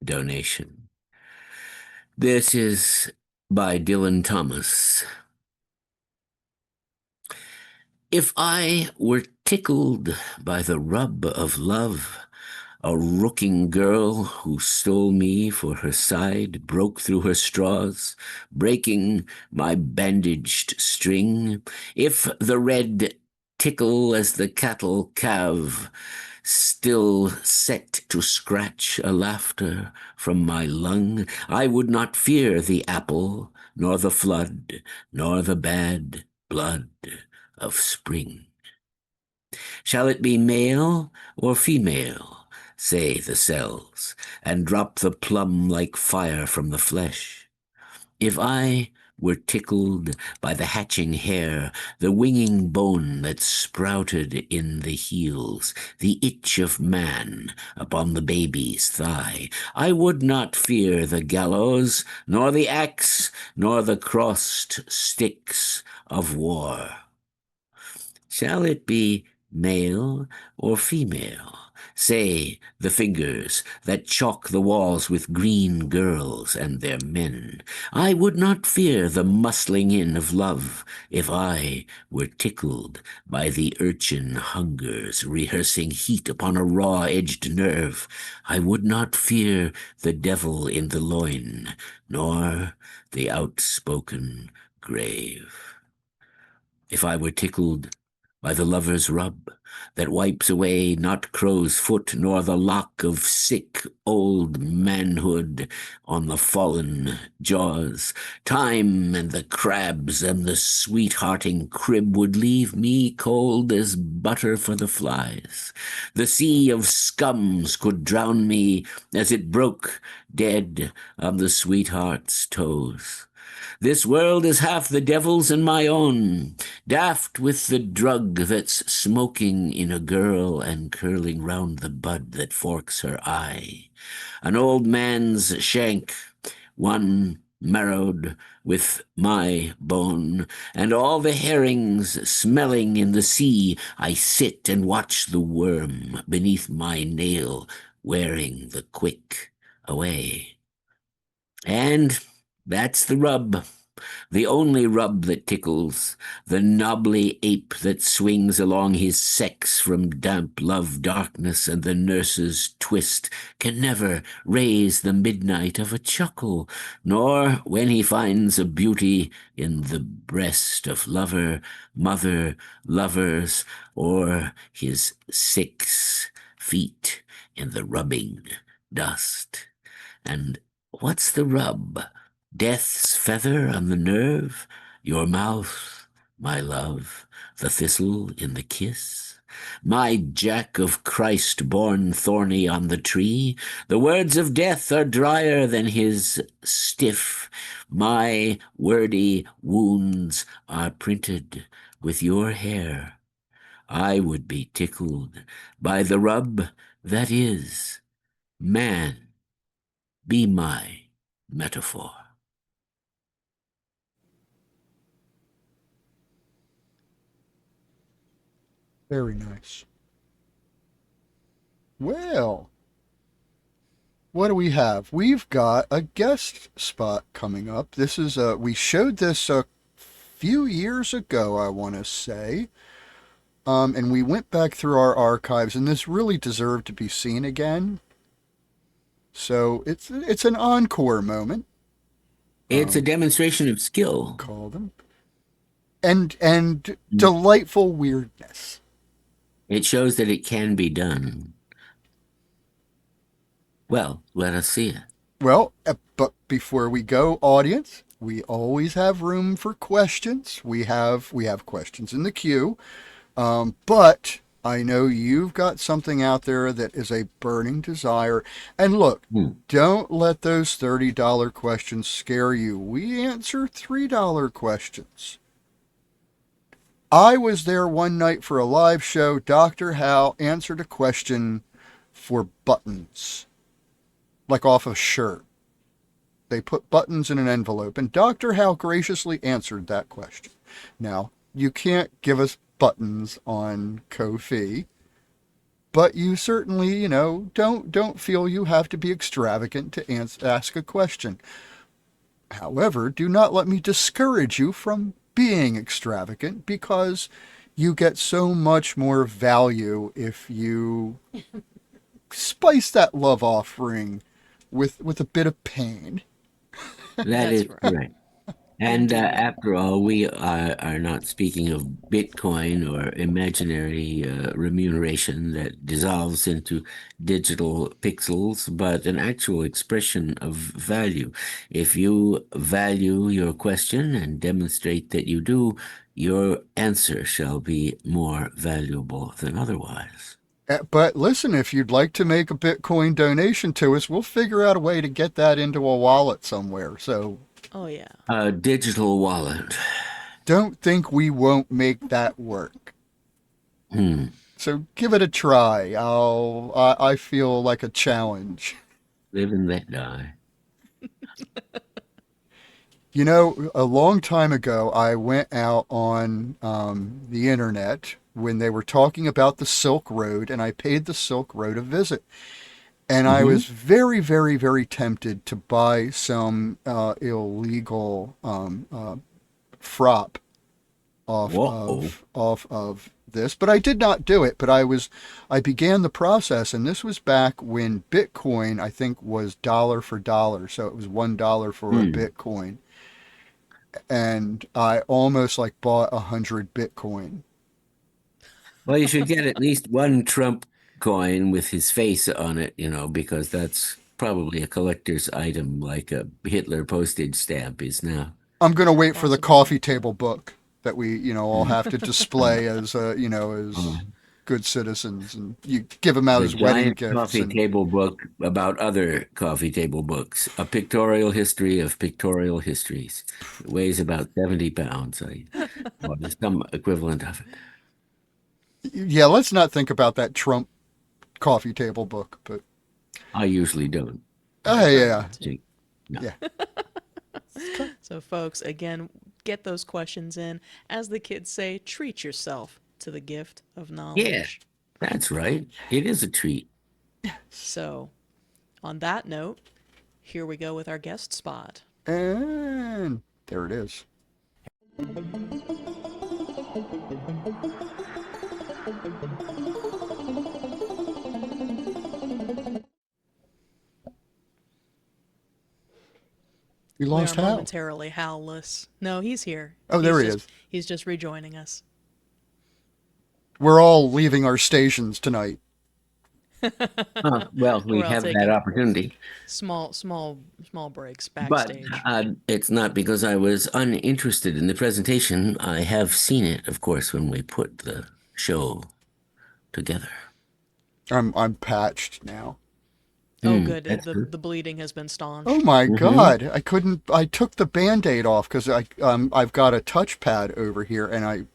donation. This is by Dylan Thomas. If I were tickled by the rub of love, a rooking girl who stole me for her side broke through her straws, breaking my bandaged string. If the red tickle as the cattle calve, still set to scratch a laughter from my lung, I would not fear the apple, nor the flood, nor the bad blood of spring. Shall it be male or female, say the cells, and drop the plum like fire from the flesh? If I were tickled by the hatching hair, the winging bone that sprouted in the heels, the itch of man upon the baby's thigh, I would not fear the gallows, nor the axe, nor the crossed sticks of war. Shall it be male or female? Say the fingers that chalk the walls with green girls and their men. I would not fear the muscling in of love if I were tickled by the urchin hungers rehearsing heat upon a raw-edged nerve. I would not fear the devil in the loin, nor the outspoken grave. If I were tickled by the lover's rub that wipes away not crow's foot nor the lock of sick old manhood on the fallen jaws, time and the crabs and the sweethearting crib would leave me cold as butter for the flies. The sea of scums could drown me as it broke dead on the sweetheart's toes. This world is half the devil's and my own, daft with the drug that's smoking in a girl and curling round the bud that forks her eye. An old man's shank, one marrowed with my bone, and all the herrings smelling in the sea. I sit and watch the worm beneath my nail, wearing the quick away. And that's the rub, the only rub that tickles, the knobbly ape that swings along his sex from damp love darkness, and the nurse's twist can never raise the midnight of a chuckle, nor when he finds a beauty in the breast of lover, mother, lovers, or his 6 feet in the rubbing dust. And what's the rub? Death's feather on the nerve? Your mouth, my love, the thistle in the kiss? My Jack of Christ born thorny on the tree? The words of death are drier than his stiff. My wordy wounds are printed with your hair. I would be tickled by the rub that is man. Be my metaphor. Very nice. Well, what do we have? We've got a guest spot coming up. This is we showed this a few years ago, I want to say. And we went back through our archives, and this really deserved to be seen again. So it's an encore moment. It's a demonstration of skill. Call them. And delightful weirdness. It shows that it can be done. Well, let us see it. Well, but before we go, audience, we always have room for questions. We have questions in the queue. But I know you've got something out there that is a burning desire. And look, Hmm. don't let those $30 questions scare you. We answer $3 questions. I was there one night for a live show. Dr. Hal answered a question for buttons, like off a shirt. They put buttons in an envelope, and Dr. Hal graciously answered that question. Now, you can't give us buttons on Ko-fi, but you certainly, don't feel you have to be extravagant to ask a question. However, do not let me discourage you from being extravagant, because you get so much more value if you spice that love offering with a bit of pain. That That's is right. correct. And after all, we are not speaking of Bitcoin or imaginary remuneration that dissolves into digital pixels, but an actual expression of value. If you value your question and demonstrate that you do, your answer shall be more valuable than otherwise. But listen, if you'd like to make a Bitcoin donation to us, we'll figure out a way to get that into a wallet somewhere. So Oh, yeah. A digital wallet. don't think we won't make that work. Hmm. So give it a try. I feel like a challenge. Live and let die. A long time ago, I went out on the internet when they were talking about the Silk Road, and I paid the Silk Road a visit. And I Mm-hmm. was very, very, very tempted to buy some illegal frop Whoa. off of this, but I did not do it. But I began the process, and this was back when Bitcoin, I think, was dollar for dollar, so it was $1 for a Hmm. Bitcoin, and I almost like bought 100 Bitcoin. Well, you should get at least one Trump coin with his face on it, because that's probably a collector's item like a Hitler postage stamp is now. I'm gonna wait for the Possibly. coffee table book that we, all Mm. have to display as, Uh, as good citizens, and you give them out the as wedding giant gifts. coffee And table book about other coffee table books, a pictorial history of pictorial histories. It weighs about 70 pounds. Or there's some equivalent of it. yeah, let's not think about that Trump coffee table book, but I usually don't. I try yeah, not to. No. yeah. So, folks, again, get those questions in. As the kids say, treat yourself to the gift of Yeah, knowledge. that's right. It is a treat. So, on that note, here we go with our guest spot. And there it is. We We lost are Hal. momentarily Hal-less. No, he's here. Oh, there he just, is. He's just rejoining us. We're all leaving our stations tonight. Well, we We're all have that taking opportunity. small breaks But backstage. it's not because I was uninterested in the presentation. I have seen it, of course, when we put the show together. I'm patched now. Oh, good. That's The good. the bleeding has been Oh staunched. my Mm-hmm. God! I couldn't. I took the Band-Aid off because I've got a touchpad over here, and I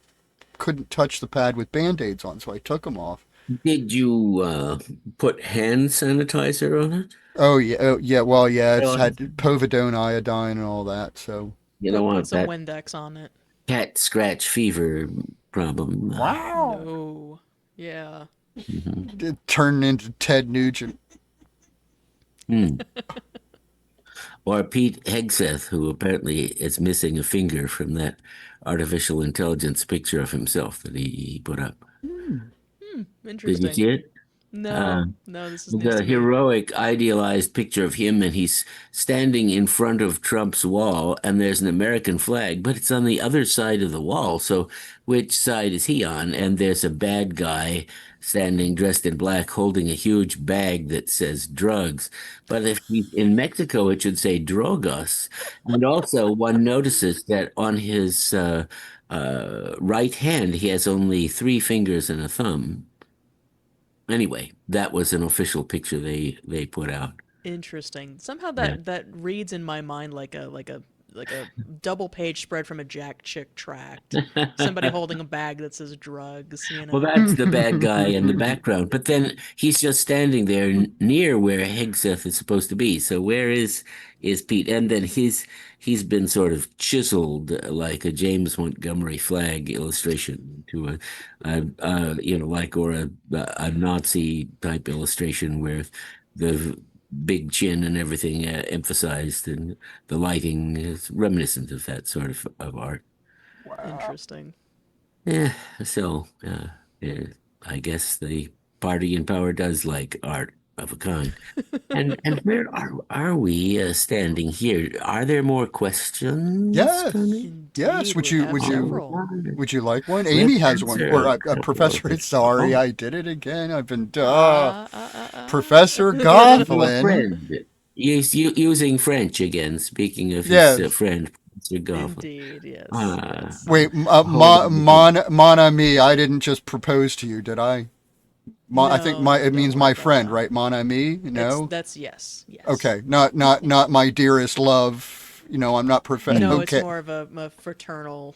couldn't touch the pad with Band-Aids on, so I took them off. Did you put hand sanitizer on it? Oh yeah, oh, yeah. Well, yeah, it's Well, had povidone iodine and all that. So you don't Put want some that Windex on it. cat scratch fever problem. wow, No. Yeah. Mhm. it turned into Ted Nugent. Hmm. Or Pete Hegseth, who apparently is missing a finger from that artificial intelligence picture of himself that he put up. Did you Interesting. see it? Uh, No, this is news the to me. heroic, idealized picture of him, and he's standing in front of Trump's wall, and there's an American flag, but it's on the other side of the wall. So, which side is he on? And there's a bad guy standing dressed in black holding a huge bag that says drugs. But if he's in Mexico, it should say drogas. And also, one notices that on his right hand, he has only three fingers and a thumb. Anyway, that was an official picture they put out. Interesting. Somehow Yeah. that reads in my mind like a double page spread from a Jack Chick tract. Somebody holding a bag that says drugs, you Well, know. that's the bad guy in the background. But then he's just standing there near where Hegseth is supposed to be. So where is Pete? And then he's been sort of chiseled like a James Montgomery flag illustration to like or a Nazi type illustration where the big chin and everything emphasized, and the lighting is reminiscent of that sort of art. Interesting. Yeah, so yeah, I guess the party in power does like art of a kind. And where are we standing here? Are there more questions Yes. coming? Yes. Indeed, we have several. Would you like one? Let's Amy has one. answer Or a couple of Professor. the- Sorry, Oh, I did it again. I've been Professor your Gofflin. friend. Yes, using French again. Speaking of his Yes. friend, Professor Gofflin. Indeed, yes, Ah, yes. Wait, hold on. mon ami. I didn't just propose to you, did I? I think No, no, it don't means worry my about friend, that. right? Mon ami. No. That's yes, yes. Okay. Not my dearest love. I'm not No, it's Okay. more of a fraternal.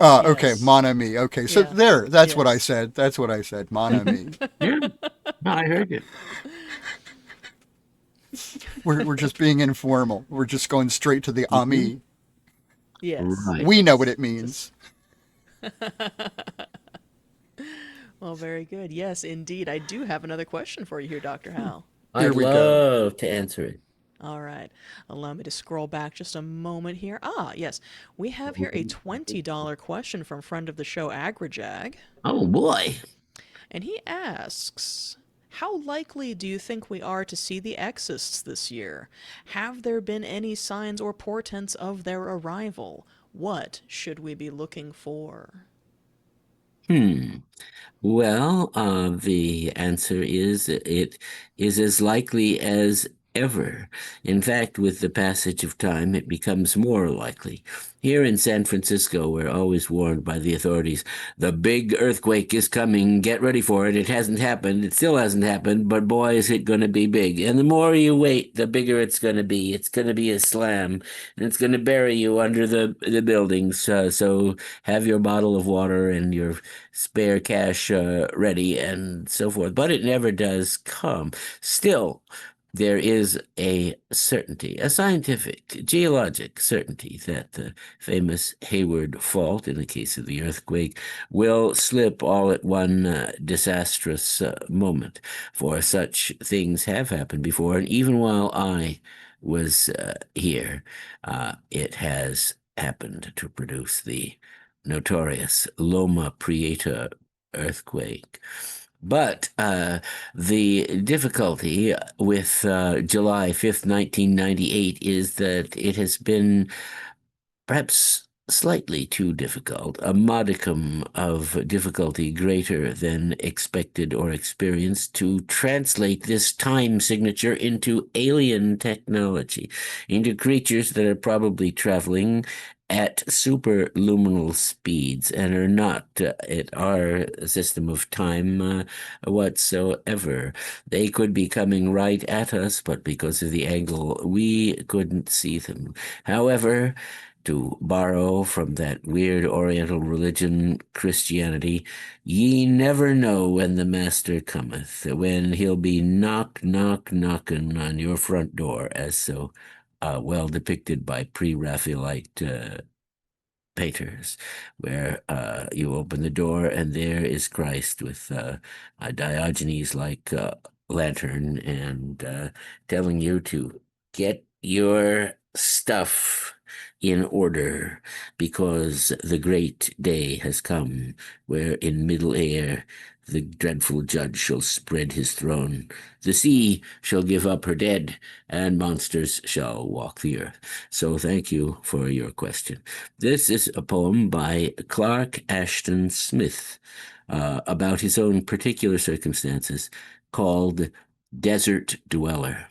Okay. Yes. Mon ami. Okay. So Yeah. there. That's what I Yes. said. That's what I said. Mon ami. Yeah, no, I heard it. We're just being informal. We're just going straight to the ami. Yes. Right. We know what it means. Well, very good. Yes, indeed. I do have another question for you here, Dr. Hal. Here I'd we go. love to answer it. All right. Allow me to scroll back just a moment here. Ah, yes. We have here a $20 question from friend of the show, Agrajag. Oh boy. And he asks, how likely do you think we are to see the Exists this year? Have there been any signs or portents of their arrival? What should we be looking for? Well, the answer is it is as likely as ever. In fact, with the passage of time, it becomes more likely. Here in San Francisco, we're always warned by the authorities, the big earthquake is coming, get ready for it. It hasn't happened, it still hasn't happened, but boy, is it going to be big. And the more you wait, the bigger it's going to be. It's going to be a slam, and it's going to bury you under the buildings. So have your bottle of water and your spare cash ready and so forth. But it never does come. Still, there is a certainty, a scientific, geologic certainty that the famous Hayward Fault, in the case of the earthquake, will slip all at one disastrous moment. For such things have happened before, and even while I was here, it has happened to produce the notorious Loma Prieta earthquake. But the difficulty with July 5th, 1998 is that it has been perhaps slightly too difficult, a modicum of difficulty greater than expected or experienced to translate this time signature into alien technology, into creatures that are probably traveling at superluminal speeds and are not at our system of time whatsoever. They could be coming right at us, but because of the angle, we couldn't see them. However, to borrow from that weird Oriental religion, Christianity, ye never know when the Master cometh, when he'll be knocking on your front door, as so well depicted by pre-Raphaelite painters, where you open the door and there is Christ with a Diogenes-like lantern and telling you to get your stuff in order, because the great day has come, where in middle air the dreadful judge shall spread his throne. The sea shall give up her dead, and monsters shall walk the earth. So thank you for your question. This is a poem by Clark Ashton Smith about his own particular circumstances, called Desert Dweller.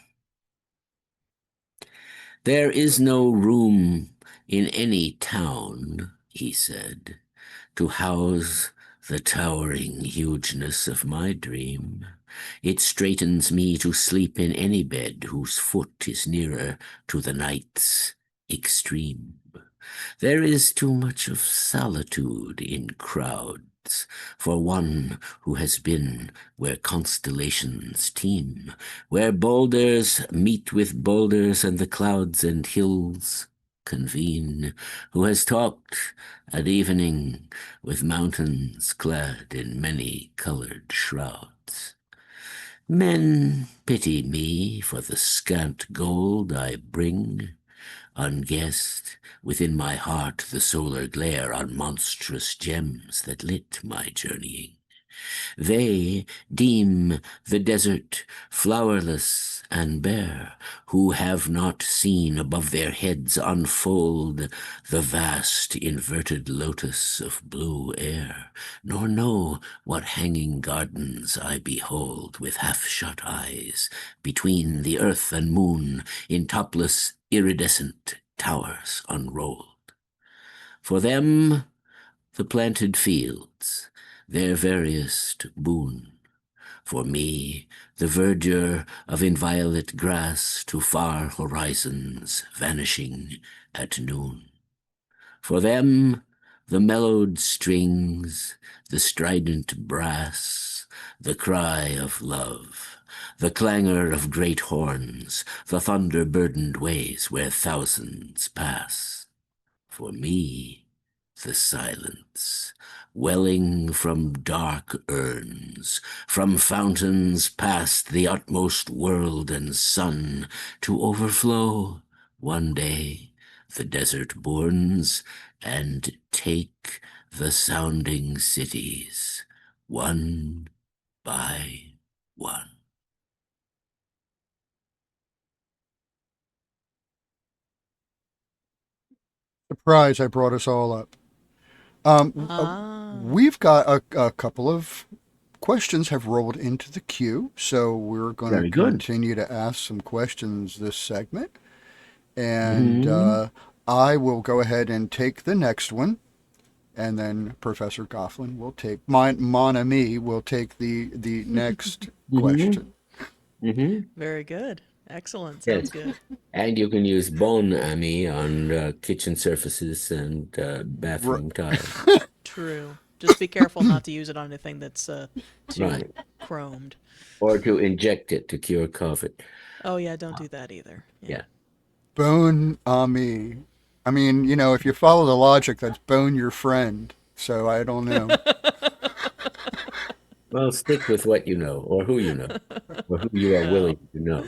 There is no room in any town, he said, to house the towering hugeness of my dream. It straightens me to sleep in any bed whose foot is nearer to the night's extreme. There is too much of solitude in crowds for one who has been where constellations teem, where boulders meet with boulders and the clouds and hills convene, who has talked at evening with mountains clad in many-colored shrouds. Men pity me for the scant gold I bring, unguessed within my heart the solar glare on monstrous gems that lit my journeying. They deem the desert flowerless and bare, who have not seen above their heads unfold the vast inverted lotus of blue air, nor know what hanging gardens I behold with half-shut eyes between the earth and moon in topless iridescent towers unrolled. For them, the planted fields, their veriest boon. For me, the verdure of inviolate grass to far horizons vanishing at noon. For them, the mellowed strings, the strident brass, the cry of love, the clangor of great horns, the thunder-burdened ways where thousands pass. For me, the silence, welling from dark urns, from fountains past the utmost world and sun, to overflow one day the desert bournes and take the sounding cities one by one. Surprise, I brought us all up. We've got a couple of questions have rolled into the queue, so we're going to continue to ask some questions this segment. And I will go ahead and take the next one, and then Professor Gofflin will take, mon ami will take the next question. Very good. Excellent. Sounds good. And you can use bon ami on kitchen surfaces and bathroom tiles. True. Just be careful not to use it on anything that's too chromed. Or to inject it to cure COVID. Oh, yeah, don't do that either. Yeah. Bon ami. I mean, you know, if you follow the logic, that's bone your friend. So I don't know. Well, stick with what you know, or who you know, or who you are willing to know.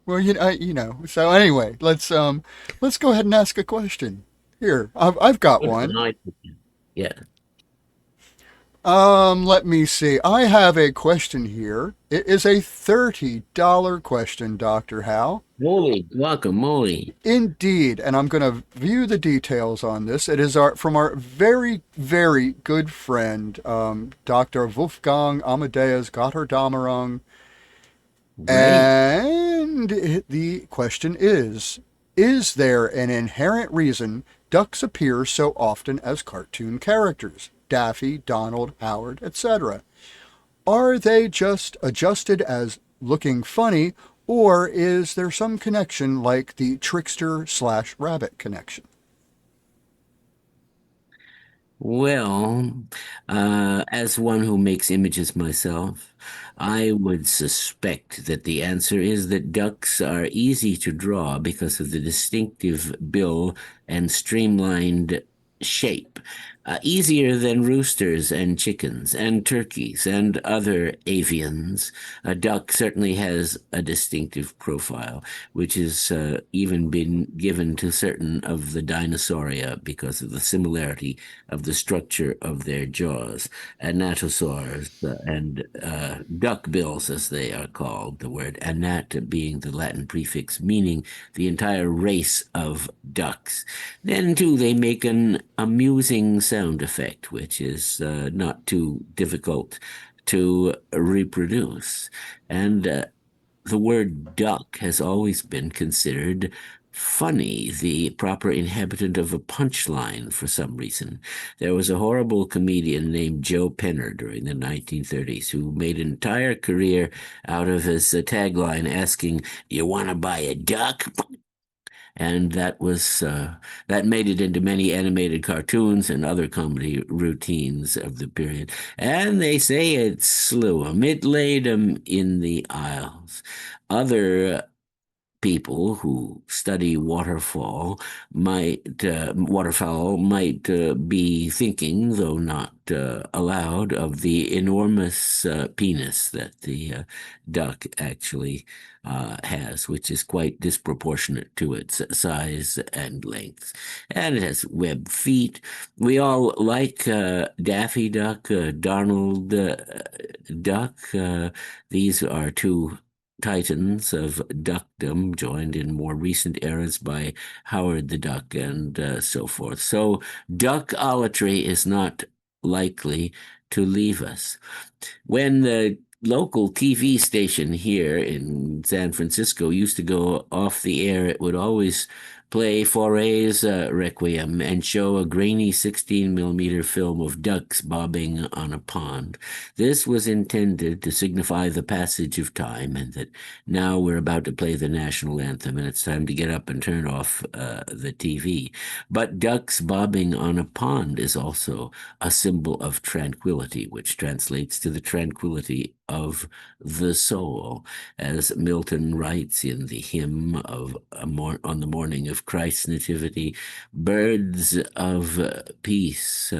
Well, you know. So anyway, let's go ahead and ask a question. Here, I've got one. Yeah. Let me see. I have a question here. It is a $30 question, Dr. Hal. Moly, guacamole. Indeed, and I'm going to view the details on this. It is from our very, very good friend, Dr. Wolfgang Amadeus Gotthardammerung. And the question is there an inherent reason ducks appear so often as cartoon characters? Daffy, Donald, Howard, etc. Are they just adjusted as looking funny, or is there some connection like the trickster/rabbit connection? Well, as one who makes images myself, I would suspect that the answer is that ducks are easy to draw because of the distinctive bill and streamlined shape. Easier than roosters and chickens and turkeys and other avians. A duck certainly has a distinctive profile, which has even been given to certain of the dinosauria because of the similarity of the structure of their jaws. Anatosaurs and duck bills, as they are called, the word anat being the Latin prefix meaning the entire race of ducks. Then, too, they make an amusing sound effect, which is not too difficult to reproduce. And the word duck has always been considered funny, the proper inhabitant of a punchline for some reason. There was a horrible comedian named Joe Penner during the 1930s who made an entire career out of his tagline asking, "You want to buy a duck?" And that made it into many animated cartoons and other comedy routines of the period. And they say it slew 'em. It laid 'em in the aisles. Other people who study waterfowl might be thinking, though not aloud, of the enormous penis that the duck actually has, which is quite disproportionate to its size and length. And it has webbed feet. We all like Daffy Duck, Donald Duck. These are two titans of duckdom, joined in more recent eras by Howard the Duck and so forth. So duckolatry is not likely to leave us. When the local TV station here in San Francisco used to go off the air, it would always play Fauré's Requiem and show a grainy 16mm film of ducks bobbing on a pond. This was intended to signify the passage of time and that now we're about to play the national anthem and it's time to get up and turn off the TV. But ducks bobbing on a pond is also a symbol of tranquility, which translates to the tranquility of the soul, as Milton writes in the hymn of on the morning of Christ's nativity, birds of peace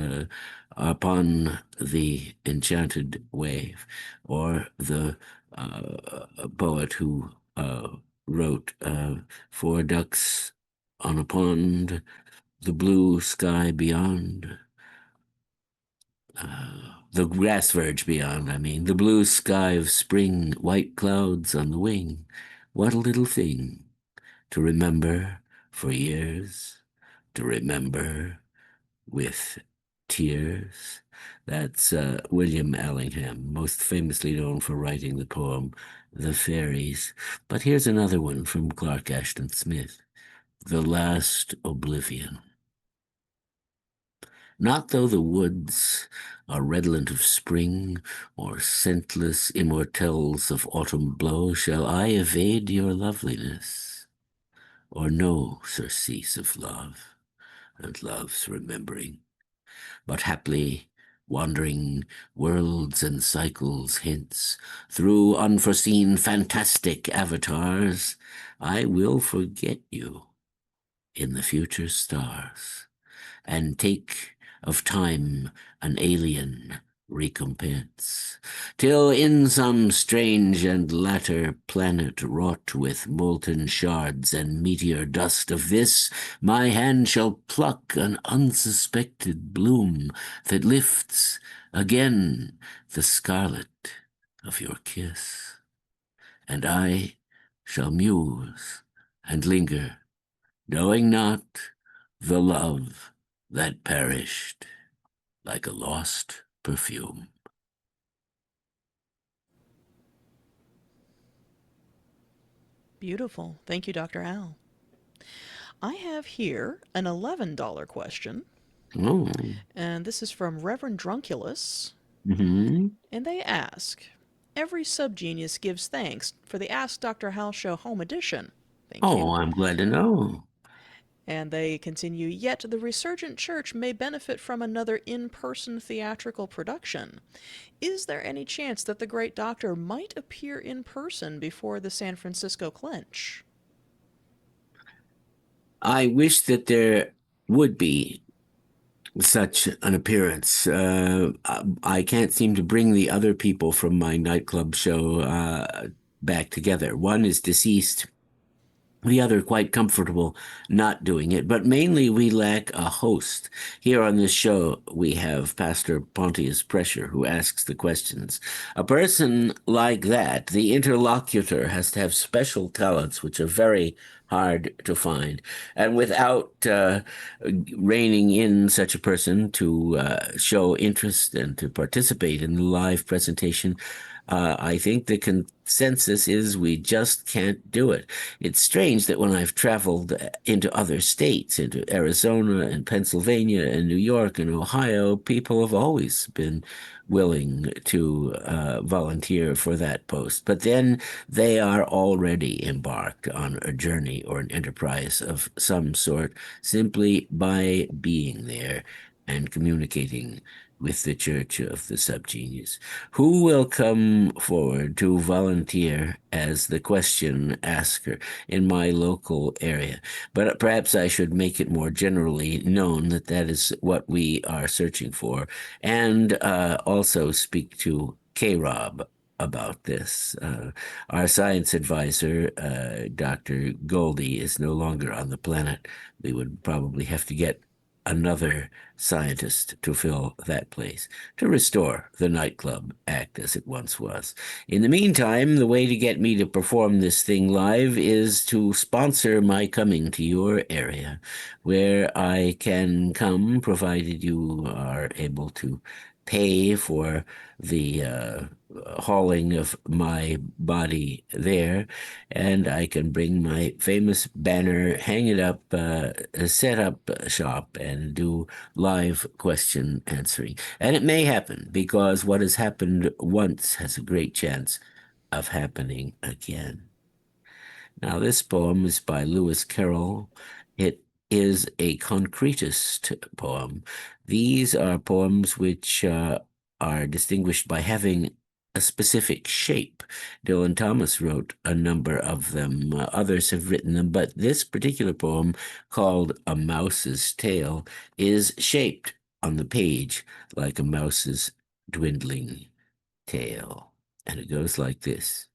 upon the enchanted wave, or the poet who wrote, "For ducks on a pond, the blue sky beyond, the grass verge beyond, the blue sky of spring, white clouds on the wing. What a little thing to remember for years, to remember with tears." That's William Allingham, most famously known for writing the poem The Fairies. But here's another one from Clark Ashton Smith, The Last Oblivion. Not though the woods are redolent of spring, or scentless immortelles of autumn blow, shall I evade your loveliness, or know surcease of love, and love's remembering. But haply, wandering worlds and cycles hence, through unforeseen fantastic avatars, I will forget you in the future stars, and take of time an alien recompense, till in some strange and latter planet wrought with molten shards and meteor dust of this, my hand shall pluck an unsuspected bloom that lifts again the scarlet of your kiss, and I shall muse and linger, knowing not the love that perished like a lost perfume. Beautiful. Thank you, Dr. Al. I have here an $11 question. Oh. And this is from Reverend Drunculus. Mm-hmm. And they ask, every subgenius gives thanks for the Ask Dr. Hal Show home edition. Thank you. Oh, I'm glad to know. And they continue, yet the resurgent church may benefit from another in-person theatrical production. Is there any chance that the great doctor might appear in person before the San Francisco clench? I wish that there would be such an appearance. I can't seem to bring the other people from my nightclub show back together. One is deceased, the other quite comfortable not doing it, but mainly we lack a host. Here on this show, we have Pastor Pontius Pressure, who asks the questions. A person like that, the interlocutor, has to have special talents, which are very hard to find. And without reining in such a person to show interest and to participate in the live presentation, I think the consensus is we just can't do it. It's strange that when I've traveled into other states, into Arizona and Pennsylvania and New York and Ohio, people have always been willing to volunteer for that post. But then they are already embarked on a journey or an enterprise of some sort simply by being there and communicating with the Church of the Subgenius. Who will come forward to volunteer as the question asker in my local area? But perhaps I should make it more generally known that that is what we are searching for, and also speak to K-Rob about this. Our science advisor, Dr. Goldie, is no longer on the planet. We would probably have to get another scientist to fill that place, to restore the nightclub act as it once was. In the meantime, the way to get me to perform this thing live is to sponsor my coming to your area, where I can come, provided you are able to pay for the hauling of my body there, and I can bring my famous banner, hang it up, set up shop, and do live question answering. And it may happen, because what has happened once has a great chance of happening again. Now, this poem is by Lewis Carroll. It is a concretist poem. These are poems which are distinguished by having a specific shape. Dylan Thomas wrote a number of them. Others have written them, but this particular poem, called A Mouse's Tale, is shaped on the page like a mouse's dwindling tail. And it goes like this.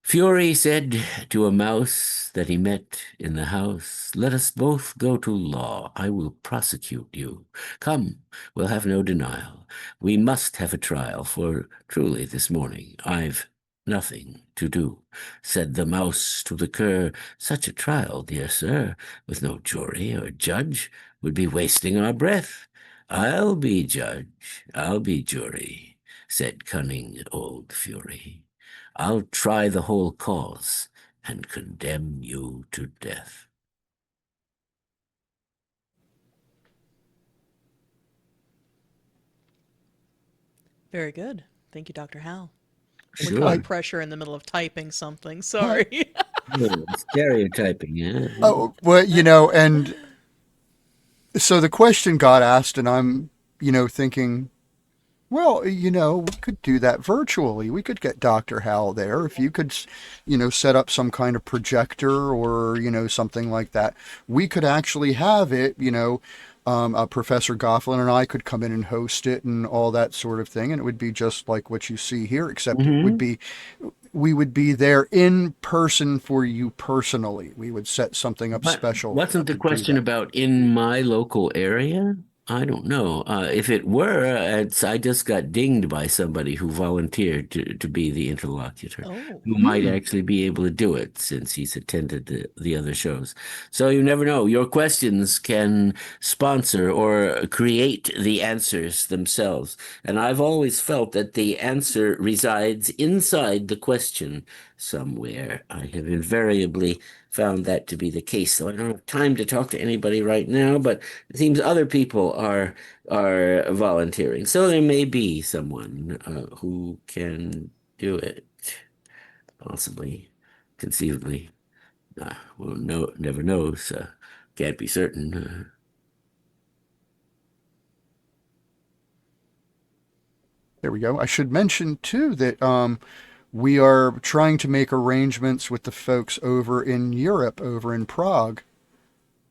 Fury said to a mouse that he met in the house, "Let us both go to law. I will prosecute you. Come, we'll have no denial. We must have a trial, for truly this morning I've nothing to do." Said the mouse to the cur, "Such a trial, dear sir, with no jury or judge, would be wasting our breath. I'll be judge, I'll be jury," said cunning old Fury. "I'll try the whole cause and condemn you to death." Very good. Thank you, Dr. Hal. Sure. We got pressure in the middle of typing something. Sorry. Stereotyping, yeah. Oh, well, and so the question got asked, and I'm, thinking, well, we could do that virtually. We could get Dr. Hal there. If you could, set up some kind of projector or, something like that, we could actually have it, Professor Gofflin and I could come in and host it and all that sort of thing. And it would be just like what you see here, except it would be, we would be there in person for you personally. We would set something up special. Wasn't the question about in my local area? I don't know. If it were, I just got dinged by somebody who volunteered to be the interlocutor, who might actually be able to do it since he's attended the other shows. So you never know. Your questions can sponsor or create the answers themselves. And I've always felt that the answer resides inside the question somewhere. I have invariably found that to be the case. So I don't have time to talk to anybody right now, but it seems other people are volunteering. So there may be someone who can do it, possibly, conceivably. Well, no, never knows. Can't be certain. There we go. I should mention too that we are trying to make arrangements with the folks over in Europe, over in Prague.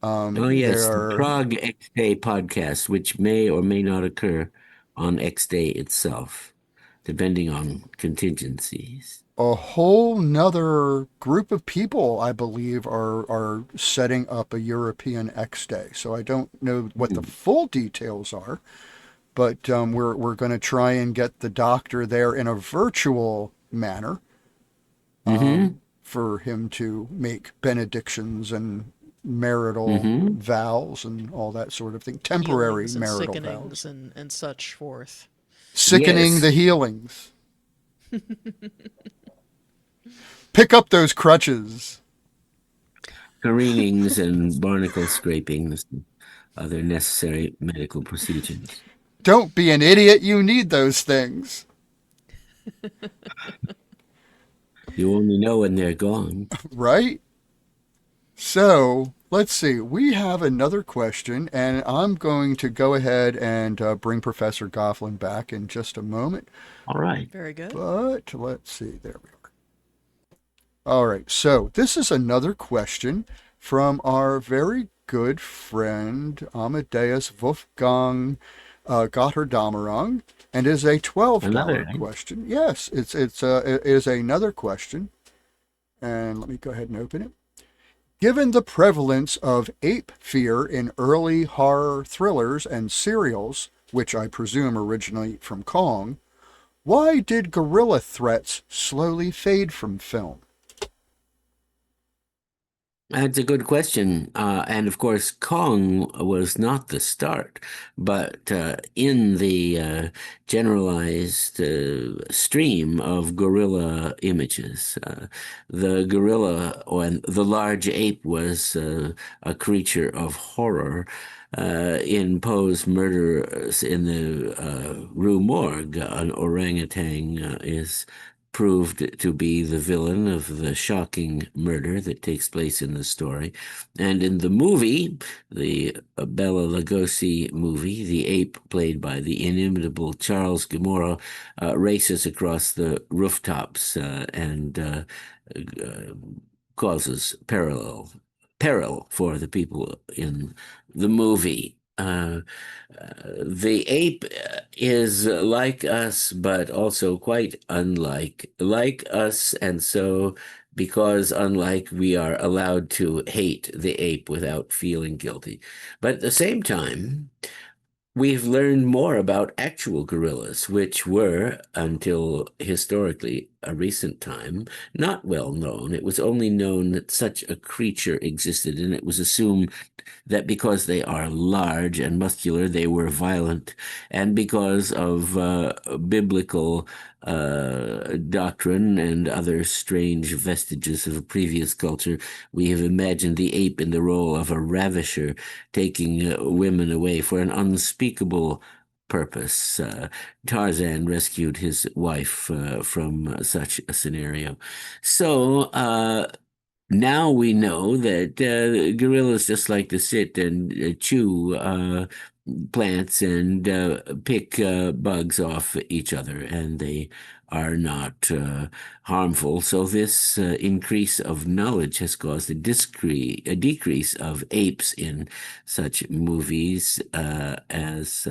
Oh, yes, the Prague X Day podcast, which may or may not occur on X Day itself, depending on contingencies. A whole nother group of people, I believe, are setting up a European X Day. So I don't know what the full details are, but we're going to try and get the doctor there in a virtual manner for him to make benedictions and marital vows and all that sort of thing. Temporary marital vows. And such forth. Sickening the healings. Pick up those crutches. Careenings and barnacle scrapings, and other necessary medical procedures. Don't be an idiot. You need those things. You only know when they're gone. Right? So, let's see. We have another question, and I'm going to go ahead and bring Professor Gofflin back in just a moment. All right. Very good. But let's see. There we are. All right. So, this is another question from our very good friend Amadeus Wolfgang Gotterdamerung, and is a $12 Another, right? question. Yes, it is another question. And let me go ahead and open it. Given the prevalence of ape fear in early horror thrillers and serials, which I presume originate from Kong, why did gorilla threats slowly fade from film? That's a good question. And of course, Kong was not the start, but in the generalized stream of gorilla images, the gorilla or the large ape was a creature of horror. In Poe's Murder in the Rue Morgue, an orangutan is proved to be the villain of the shocking murder that takes place in the story. And in the movie, the Bela Lugosi movie, the ape, played by the inimitable Charles Gomorrah, races across the rooftops and causes peril for the people in the movie. The ape is like us, but also quite unlike us, and so because unlike, we are allowed to hate the ape without feeling guilty. But at the same time, we've learned more about actual gorillas, which were, until historically a recent time, not well known. It was only known that such a creature existed, and it was assumed that because they are large and muscular, they were violent, and because of biblical doctrine and other strange vestiges of a previous culture, we have imagined the ape in the role of a ravisher, taking women away for an unspeakable purpose. Tarzan rescued his wife from such a scenario. So, now we know that gorillas just like to sit and chew plants and pick bugs off each other, and they are not harmful. So this increase of knowledge has caused a decrease of apes in such movies as,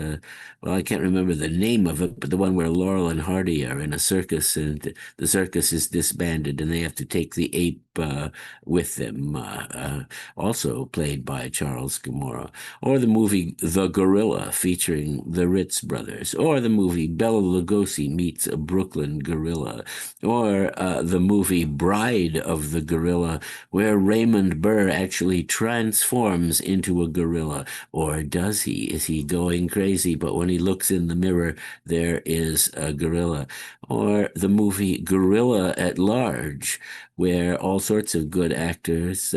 well, I can't remember the name of it, but the one where Laurel and Hardy are in a circus, and the circus is disbanded, and they have to take the ape with them, also played by Charles Gomorrah. Or the movie The Gorilla, featuring the Ritz brothers. Or the movie Bela Lugosi Meets a Brooklyn Gorilla. Or the movie Bride of the Gorilla, where Raymond Burr actually transforms into a gorilla. Or does he? Is he going crazy? But when he looks in the mirror, there is a gorilla. Or the movie Gorilla at Large, where all sorts of good actors,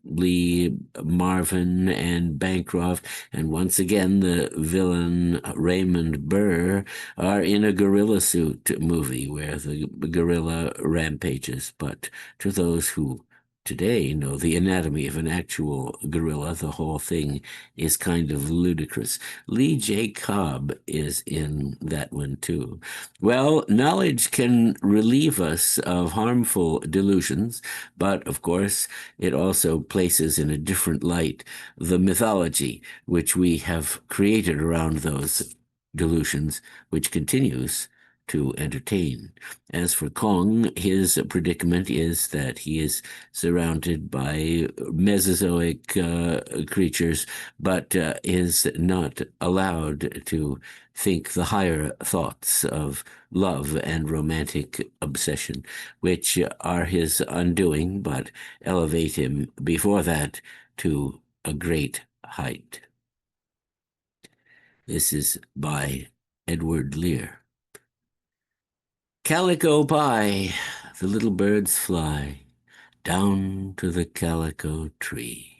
Lee Marvin and Bancroft, and once again the villain Raymond Burr, are in a gorilla suit movie where the gorilla rampages. But to those who today know the anatomy of an actual gorilla, the whole thing is kind of ludicrous. Lee J. Cobb is in that one too. Well, knowledge can relieve us of harmful delusions, but of course, it also places in a different light the mythology which we have created around those delusions, which continues to entertain. As for Kong, his predicament is that he is surrounded by Mesozoic creatures, but is not allowed to think the higher thoughts of love and romantic obsession, which are his undoing, but elevate him before that to a great height. This is by Edward Lear. Calico pie, the little birds fly down to the calico tree.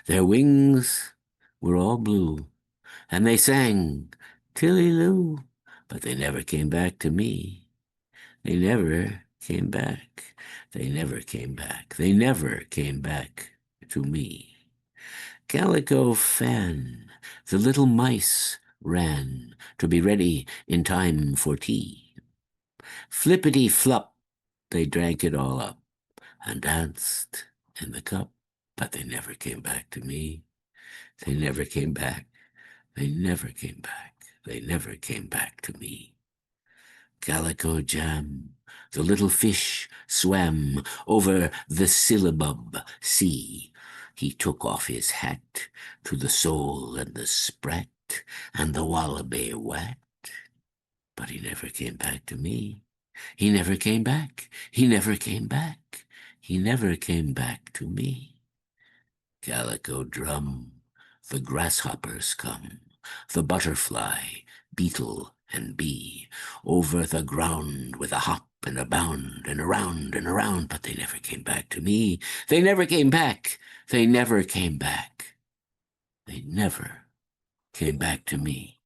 Their wings were all blue, and they sang Tilly-loo, but they never came back to me. They never came back. They never came back. They never came back to me. Calico fan, the little mice ran to be ready in time for tea. Flippity-flop, they drank it all up and danced in the cup, but they never came back to me. They never came back. They never came back. They never came back to me. Calico jam, the little fish swam over the syllabub sea. He took off his hat to the sole and the sprat and the wallaby wat, but he never came back to me. He never came back. He never came back. He never came back to me. Calico drum, the grasshoppers come, the butterfly, beetle, and bee, over the ground with a hop and a bound and around, but they never came back to me. They never came back. They never came back. They never came back to me.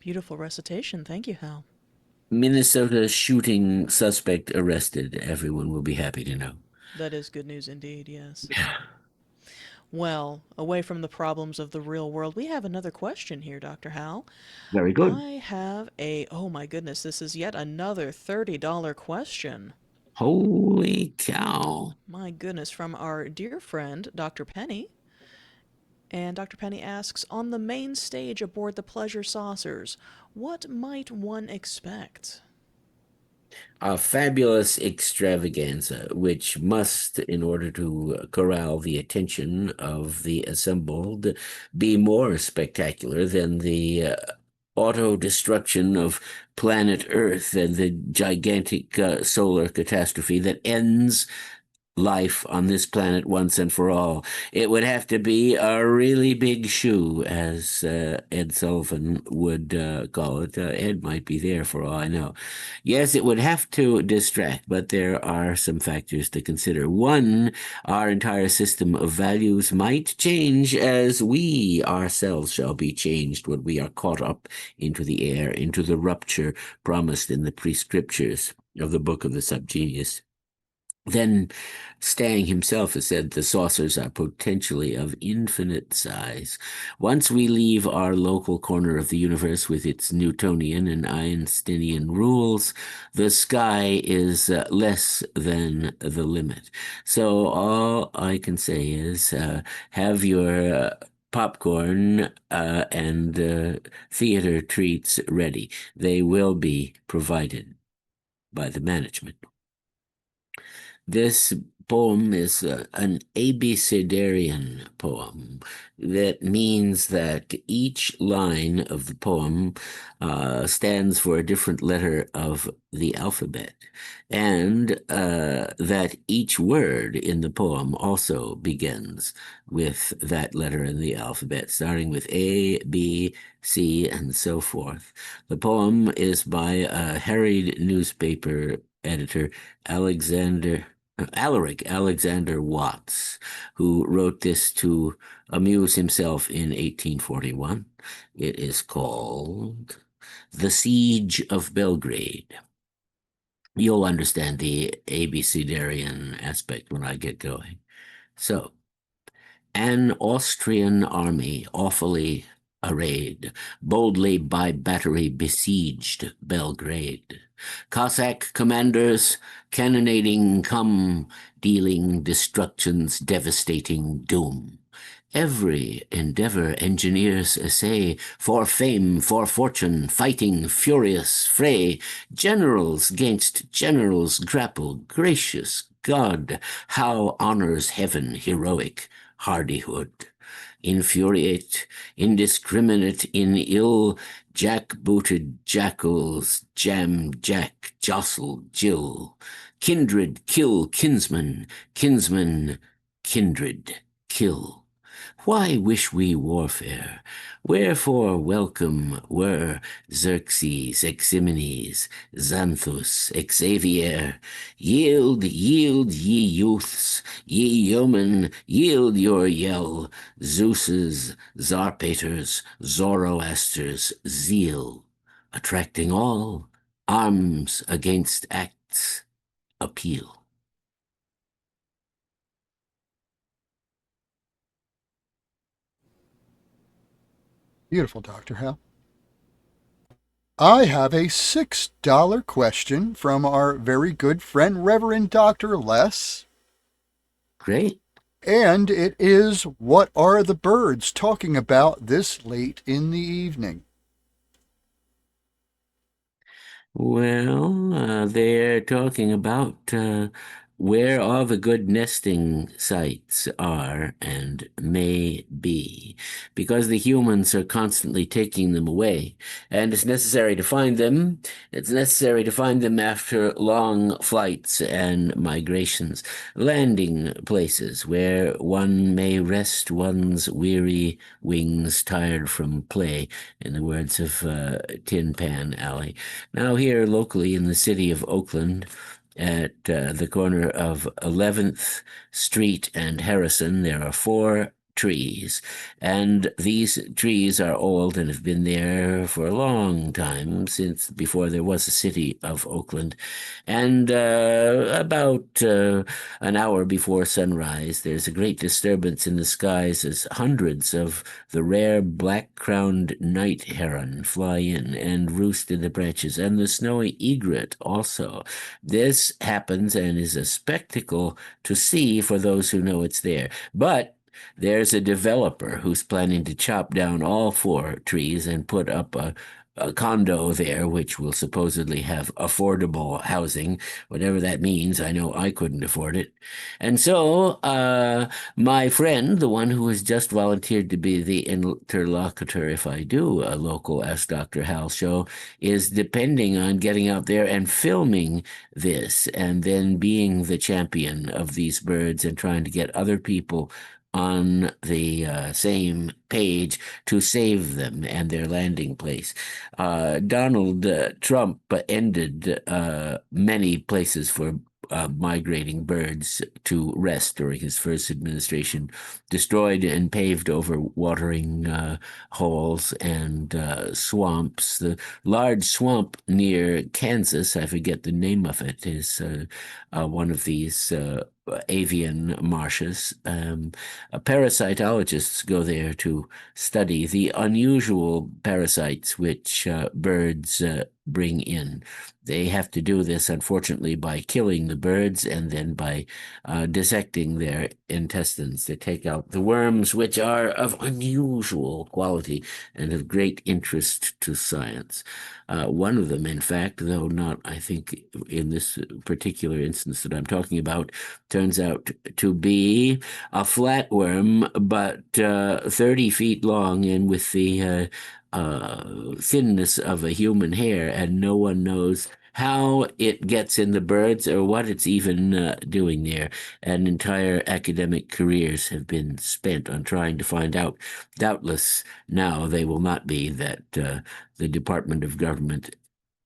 Beautiful recitation. Thank you, Hal. Minnesota shooting suspect arrested. Everyone will be happy to know. That is good news indeed, yes. Well, away from the problems of the real world, we have another question here, Dr. Hal. Very good. I have oh my goodness, this is yet another $30 question. Holy cow. My goodness, from our dear friend, Dr. Penny. And Dr. Penny asks, on the main stage aboard the Pleasure Saucers, what might one expect? A fabulous extravaganza, which must, in order to corral the attention of the assembled, be more spectacular than the auto-destruction of planet Earth and the gigantic solar catastrophe that ends life on this planet once and for all. It would have to be a really big shoe, as Ed Sullivan would call it. Ed might be there for all I know. Yes, it would have to distract, but there are some factors to consider. One, our entire system of values might change as we ourselves shall be changed when we are caught up into the air, into the rupture promised in the prescriptures of the Book of the Subgenius. Then Stang himself has said the saucers are potentially of infinite size. Once we leave our local corner of the universe with its Newtonian and Einsteinian rules, the sky is less than the limit. So all I can say is have your popcorn and theater treats ready. They will be provided by the management. This poem is an abecedarian poem. That means that each line of the poem stands for a different letter of the alphabet, and that each word in the poem also begins with that letter in the alphabet, starting with A, B, C, and so forth. The poem is by a harried newspaper editor, Alaric Alexander Watts, who wrote this to amuse himself in 1841. It is called The Siege of Belgrade. You'll understand the abecedarian aspect when I get going. So, an Austrian army awfully arrayed, boldly by battery besieged Belgrade. Cossack commanders cannonading come, dealing destruction's devastating doom. Every endeavor engineers essay, for fame, for fortune, fighting furious fray. Generals 'gainst generals grapple, gracious God, how honors heaven heroic hardihood. Infuriate, indiscriminate in ill, jack-booted jackals jam jack, jostle Jill. Kindred kill kinsman, kinsman kindred kill. Why wish we warfare? Wherefore welcome were Xerxes, Eximenes, Xanthus, Xavier. Yield, yield, ye youths, ye yeomen, yield your yell, Zeus's, Zarpaters, Zoroaster's zeal, attracting all, arms against acts appeal. Beautiful, Dr. Hal. I have a $6 question from our very good friend, Reverend Dr. Les. Great. And it is, what are the birds talking about this late in the evening? Well, they're talking about where all the good nesting sites are and may be, because the humans are constantly taking them away, and it's necessary to find them. It's necessary to find them after long flights and migrations, landing places where one may rest one's weary wings tired from play, in the words of Tin Pan Alley. Now here locally in the city of Oakland, at the corner of 11th Street and Harrison, there are 4 trees, and these trees are old and have been there for a long time, since before there was a city of Oakland. And about an hour before sunrise, there's a great disturbance in the skies as hundreds of the rare black-crowned night heron fly in and roost in the branches, and the snowy egret also. This happens and is a spectacle to see for those who know it's there. But there's a developer who's planning to chop down all 4 trees and put up a condo there, which will supposedly have affordable housing, whatever that means. I know I couldn't afford it. And so my friend, the one who has just volunteered to be the interlocutor if I do a local Ask Dr. Hal show, is depending on getting out there and filming this and then being the champion of these birds and trying to get other people on the same page to save them and their landing place. Donald Trump ended many places for migrating birds to rest during his first administration, destroyed and paved over watering holes and swamps. The large swamp near Kansas, I forget the name of it, is one of these avian marshes. Parasitologists go there to study the unusual parasites which birds bring in. They have to do this, unfortunately, by killing the birds and then by dissecting their intestines. They take out the worms, which are of unusual quality and of great interest to science. One of them, in fact, though not, I think, in this particular instance that I'm talking about, turns out to be a flatworm, but 30 feet long and with the thinness of a human hair, and no one knows how it gets in the birds or what it's even doing there. And entire academic careers have been spent on trying to find out. Doubtless now they will not be that the Department of Government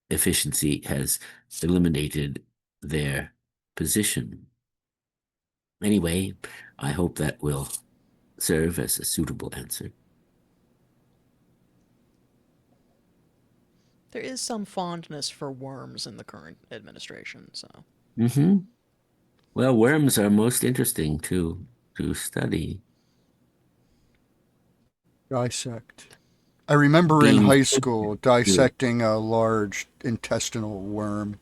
Efficiency has eliminated their position. Anyway, I hope that will serve as a suitable answer. There is some fondness for worms in the current administration, so. Mm-hmm. Well, worms are most interesting to study. Dissect. I remember in high school dissecting a large intestinal worm.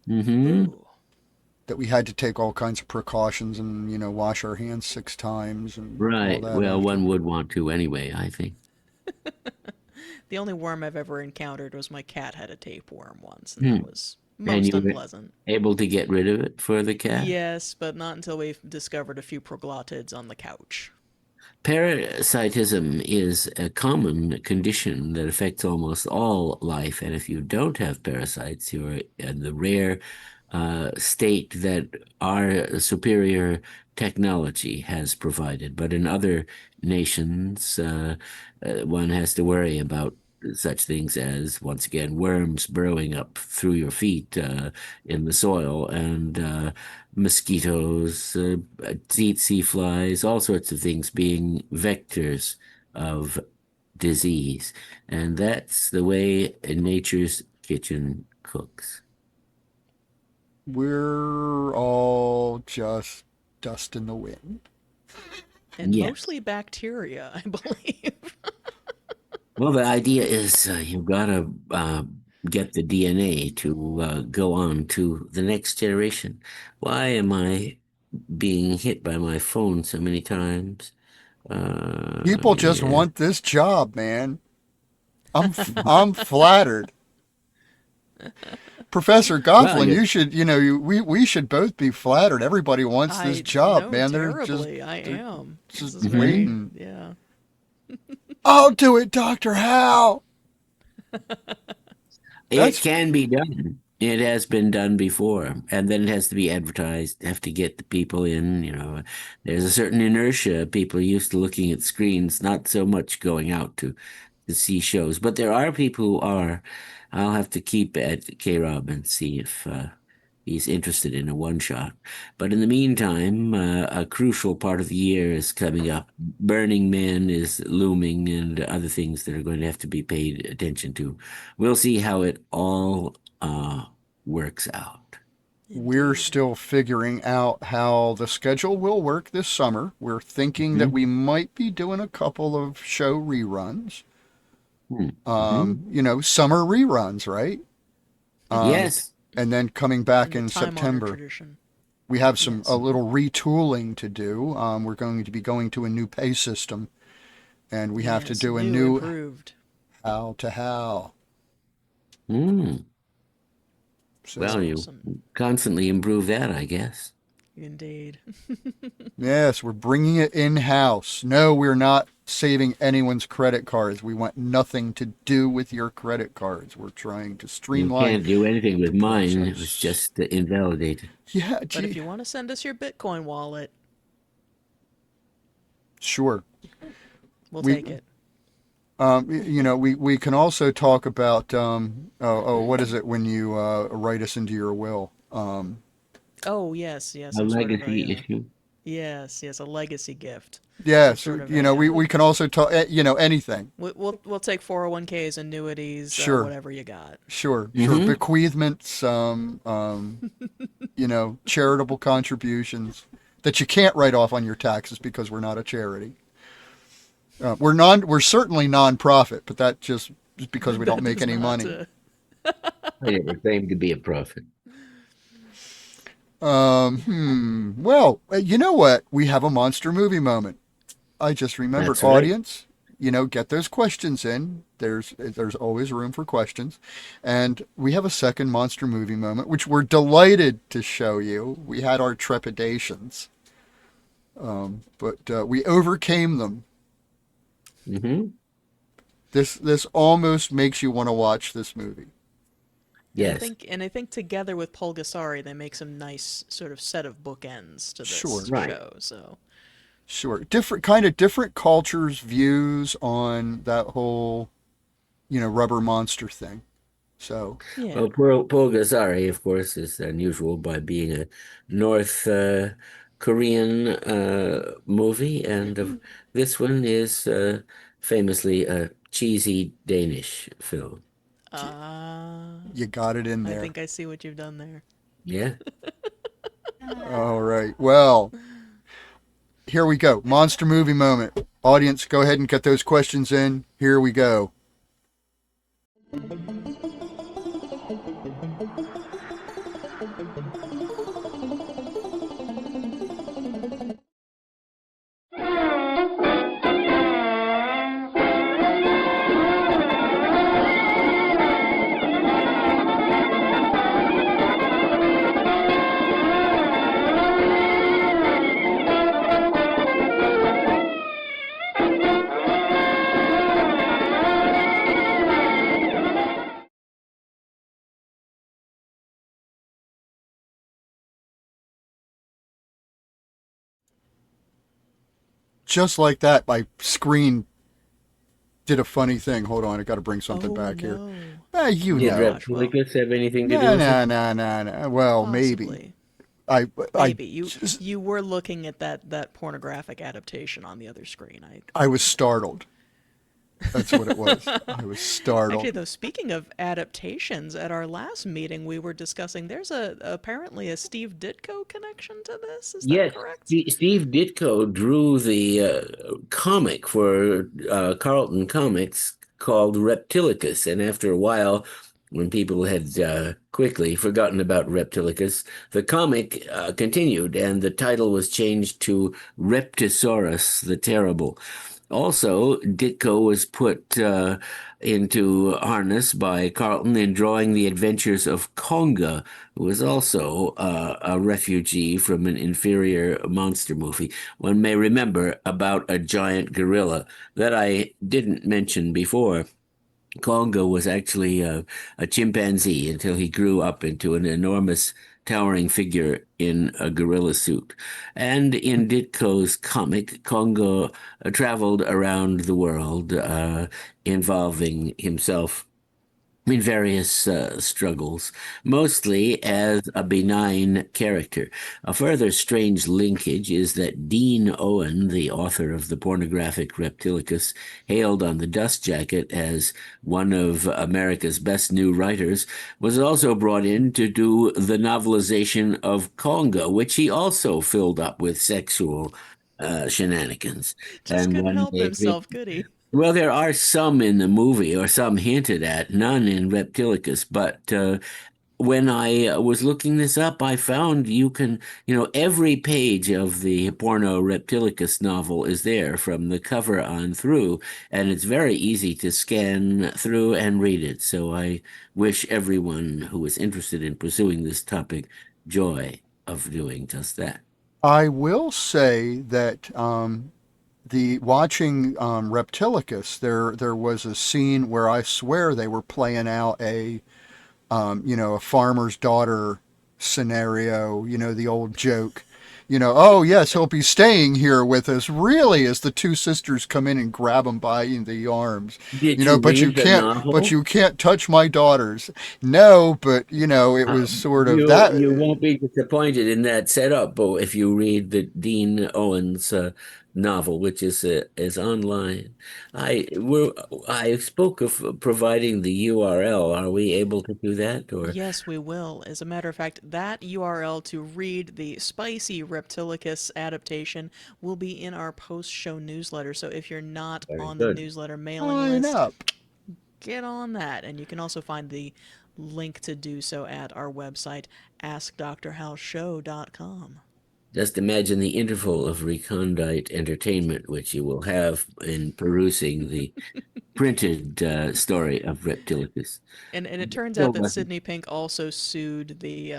Mm-hmm. That we had to take all kinds of precautions and, wash our hands 6 times. And Right. all that Well, after. one would want to anyway, I think. The only worm I've ever encountered was my cat had a tapeworm once, and that was And most you were unpleasant. able to get rid of it for the cat? Yes, but not until we discovered a few proglottids on the couch. Parasitism is a common condition that affects almost all life, and if you don't have parasites, you're in the rare state that our superior technology has provided. But in other nations, one has to worry about such things as, once again, worms burrowing up through your feet in the soil, and mosquitoes, tsetse flies, all sorts of things being vectors of disease. And that's the way nature's kitchen cooks. We're all just dust in the wind. And Yes. mostly bacteria, I believe. Well, the idea is you've got to get the DNA to go on to the next generation. Why am I being hit by my phone so many times? People just Yeah. want this job, man. I'm flattered. Professor Gofflin, you- you should, we should both be flattered. Everybody wants this job, know man. terribly. I am. just This is very, waiting. yeah. I'll do it, Dr. Hal. It can be done. It has been done before, and then it has to be advertised. Have to get the people in. There's a certain inertia. People are used to looking at screens, not so much going out to see shows. But there are people who are. I'll have to keep at K-Rob and see if he's interested in a one-shot. But in the meantime, a crucial part of the year is coming up. Burning Man is looming, and other things that are going to have to be paid attention to. We'll see how it all works out. We're still figuring out how the schedule will work this summer. We're thinking that we might be doing a couple of show reruns. Summer reruns, right? Yes. And then coming back in Time-honored September. tradition. We have a little retooling to do. We're going to be going to a new pay system, and we have to Yes, do a new improved. how to how. So, Well, you awesome. constantly improve that, I guess. Indeed. yes, we're bringing it in-house. No, we're not saving anyone's credit cards. We want nothing to do with your credit cards. We're trying to You streamline. can't do anything with mine. It process. was just invalidated. Yeah, But if you want to send us your Bitcoin wallet, sure. we'll We- take it. We can also talk about what is it when you write us into your will? Oh, yes. A some sort of legacy issue. Yes, a legacy gift. Yes, sort of we can also talk. Anything. We'll take 401ks, annuities, Sure. whatever you got. Sure. Mhm. Bequeathments, charitable contributions that you can't write off on your taxes because we're not a charity. We're certainly non-profit, but that just is because we don't make Does any not, money. I never claimed to be a prophet. Well, you know what? We have a monster movie moment. I just remembered, That's right. audience. Get those questions in. There's always room for questions, and we have a second monster movie moment, which we're delighted to show you. We had our trepidations, but we overcame them. Mm-hmm. This almost makes you want to watch this movie. Yes. I think together with Pulgasari, they make some nice sort of set of bookends to this Sure. Right. show. So Sure, different cultures' views on that whole, rubber monster thing. So yeah, Well, Pulgasari, of course, is unusual by being a North Korean movie, and this one is famously a cheesy Danish film. you got it in I there. think I see what you've done there. Yeah. All right. Well, here we go. Monster movie moment. Audience, go ahead and get those questions in. Here we go. just like that, my screen did a funny thing. Hold on, I got to bring something Oh, back here. no. You Did know. Gosh, well, Reptilicus have anything to do No, with it? no, no, no, no. Well, maybe. possibly. I Maybe. just, You were looking at that pornographic adaptation on the other screen. I was startled. That's what it was. I was Actually, startled. though, speaking of adaptations, at our last meeting we were discussing there's apparently a Steve Ditko connection to this. Is that Yes, correct? Steve Ditko drew the comic for Carlton Comics called Reptilicus, and after a while, when people had quickly forgotten about Reptilicus, the comic continued, and the title was changed to Reptisaurus the Terrible. Also, Ditko was put into harness by Carlton in drawing the adventures of Conga, who was also a refugee from an inferior monster movie. One may remember about a giant gorilla that I didn't mention before. Congo was actually a chimpanzee until he grew up into an enormous towering figure in a gorilla suit. And in Ditko's comic, Congo traveled around the world, involving himself in various struggles, mostly as a benign character. A further strange linkage is that Dean Owen, the author of the pornographic Reptilicus, hailed on the dust jacket as one of America's best new writers, was also brought in to do the novelization of Conga, which he also filled up with sexual shenanigans. Just And couldn't one help day, himself, could he? well, there are some in the movie, or some hinted at, none in Reptilicus. But when I was looking this up, I found every page of the porno Reptilicus novel is there from the cover on through, and it's very easy to scan through and read it. So I wish everyone who is interested in pursuing this topic joy of doing just that. I will say that the watching Reptilicus, there was a scene where I swear they were playing out a farmer's daughter scenario. The old joke. Oh yes, he'll be staying here with us. Really, as the two sisters come in and grab him by the arms. Did you But read the novel? you can't touch my daughters. No, but it was sort of that. You won't be disappointed in that setup, but if you read the Dean Owens novel, which is online. I spoke of providing the URL. Are we able to do that, or Yes, we will. As a matter of fact, that URL to read the spicy Reptilicus adaptation will be in our post-show newsletter. So if you're not very on the good? newsletter mailing Line list, up. get on that. And you can also find the link to do so at our website, askdrhalshow.com. Just imagine the interval of recondite entertainment which you will have in perusing the printed story of Reptilicus. And it turns Still out that doesn't. Sidney Pink also sued the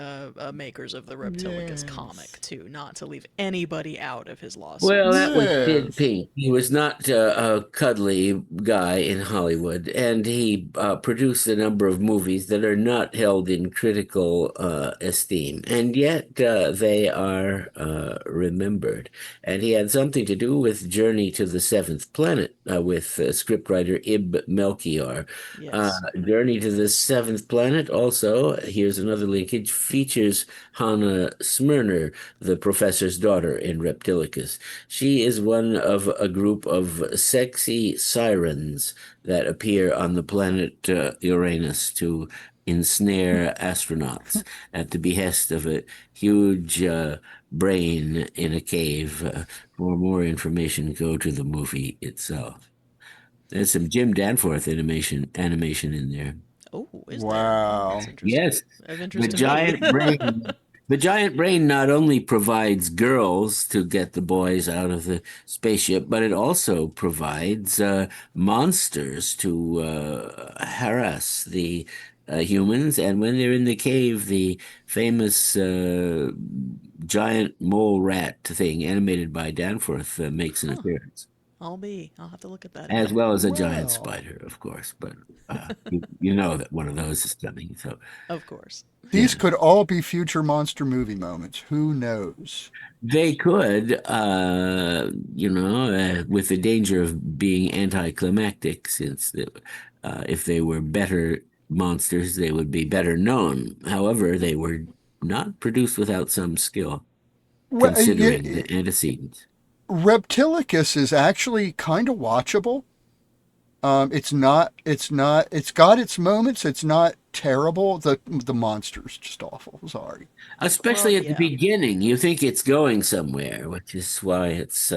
makers of the Reptilicus Yes. comic, too, not to leave anybody out of his lawsuit. Well, that was Sid Yes. Pink. He was not a cuddly guy in Hollywood, and he produced a number of movies that are not held in critical esteem, and yet they are remembered. And he had something to do with Journey to the Seventh Planet with scriptwriter Ib Melchior. Yes. Journey to the Seventh Planet also, here's another linkage, features Hannah Smyrner, the professor's daughter in Reptilicus. She is one of a group of sexy sirens that appear on the planet Uranus to ensnare astronauts at the behest of a huge brain in a cave. For more information, go to the movie itself. There's some Jim Danforth animation in there. Oh, is there? Oh, Wow. that's interesting. Yes, Of the interest to giant me. brain. The giant brain not only provides girls to get the boys out of the spaceship, but it also provides monsters to harass the humans. And when they're in the cave, the famous giant mole rat thing, animated by Danforth, makes an appearance. I'll have to look at that as again. well as a giant Well, spider, of course. But you know that one of those is coming. So, Of course. these yeah. could all be future monster movie moments. Who knows? They could, with the danger of being anticlimactic, since if they were better monsters, they would be better known. However, they were not produced without some skill, Well, considering the antecedents. Reptilicus is actually kind of watchable. It's not. It's not. It's got its moments. It's not terrible. The monster's just awful. Sorry. Especially at the Yeah. beginning, you think it's going somewhere, which is why it's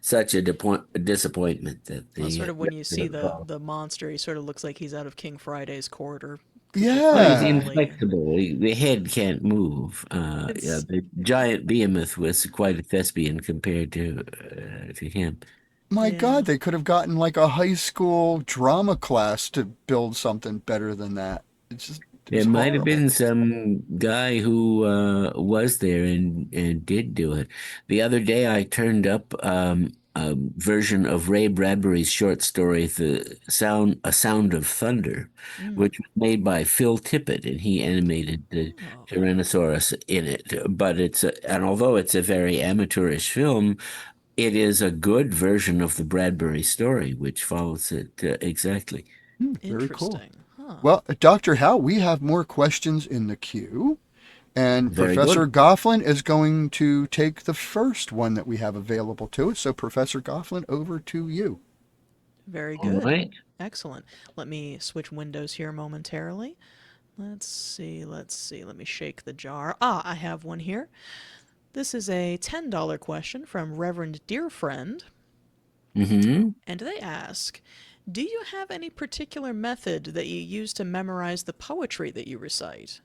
such a disappointment that Well, the sort of when you see the monster, he sort of looks like he's out of King Friday's corridor. Well, he's Yeah. inflexible. The head can't move. Yeah, It's the giant behemoth was quite a thespian compared to him. My yeah. God, they could have gotten like a high school drama class to build something better than that. There It's might have horrible. been some guy who was there and did do it. The other day, I turned up a version of Ray Bradbury's short story, A Sound of Thunder," Mm. which was made by Phil Tippett, and he animated the Oh, Tyrannosaurus in it. But and although it's a very amateurish film, it is a good version of the Bradbury story, which follows it exactly. Very cool. interesting. Huh. Well, Dr. Howe, we have more questions in the queue, and Very Professor good. Gofflin is going to take the first one that we have available to us. So, Professor Gofflin, over to you. Very All good. right. Excellent. Let me switch windows here momentarily. Let's see. Let me shake the jar. Ah, I have one here. This is a $10 question from Reverend Dear Friend, Mm-hmm. and they ask, do you have any particular method that you use to memorize the poetry that you recite?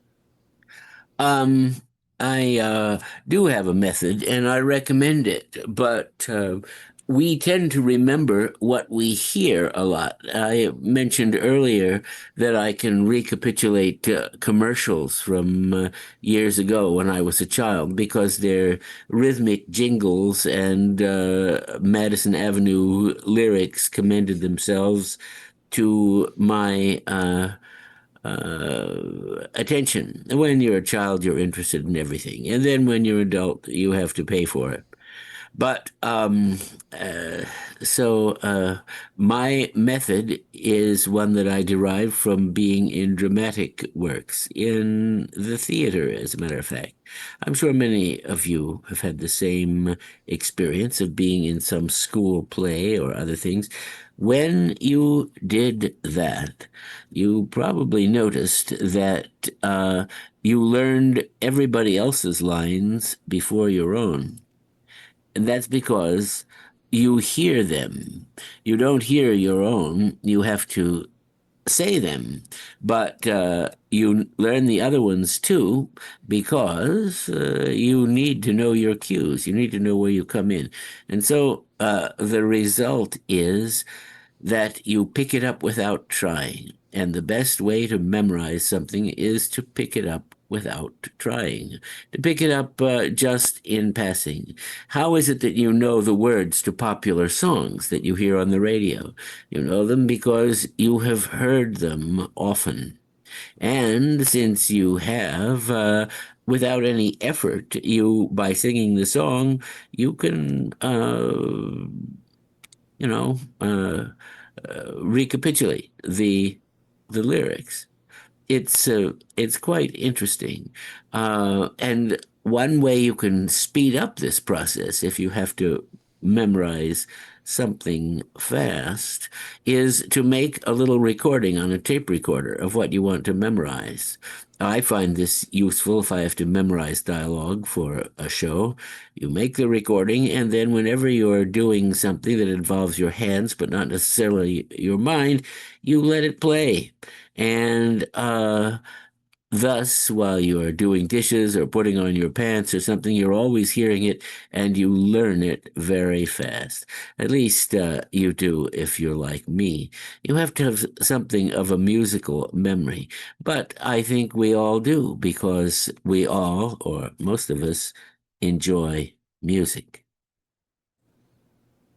Um, I do have a method, and I recommend it, but we tend to remember what we hear a lot. I mentioned earlier that I can recapitulate commercials from years ago when I was a child because they're rhythmic jingles and Madison Avenue lyrics commended themselves to my attention. When you're a child, you're interested in everything. And then when you're an adult, you have to pay for it. But uh, my method is one that I derived from being in dramatic works, in the theater, as a matter of fact. I'm sure many of you have had the same experience of being in some school play or other things. When you did that, you probably noticed that you learned everybody else's lines before your own. And that's because you hear them. You don't hear your own. You have to say them. But you learn the other ones too because you need to know your cues. You need to know where you come in. And so the result is that you pick it up without trying. And the best way to memorize something is to pick it up without trying, to pick it up just in passing. How is it that you know the words to popular songs that you hear on the radio? You know them because you have heard them often. And since you have, without any effort, by singing the song, you can, you know, recapitulate the lyrics. It's quite interesting, and one way you can speed up this process if you have to memorize something fast is to make a little recording on a tape recorder of what you want to memorize. I find this useful if I have to memorize dialogue for a show. You make the recording, and then whenever you're doing something that involves your hands but not necessarily your mind, you let it play. And thus, while you are doing dishes or putting on your pants or something, you're always hearing it and you learn it very fast. At least you do if you're like me. You have to have something of a musical memory. But I think we all do because we all, or most of us, enjoy music.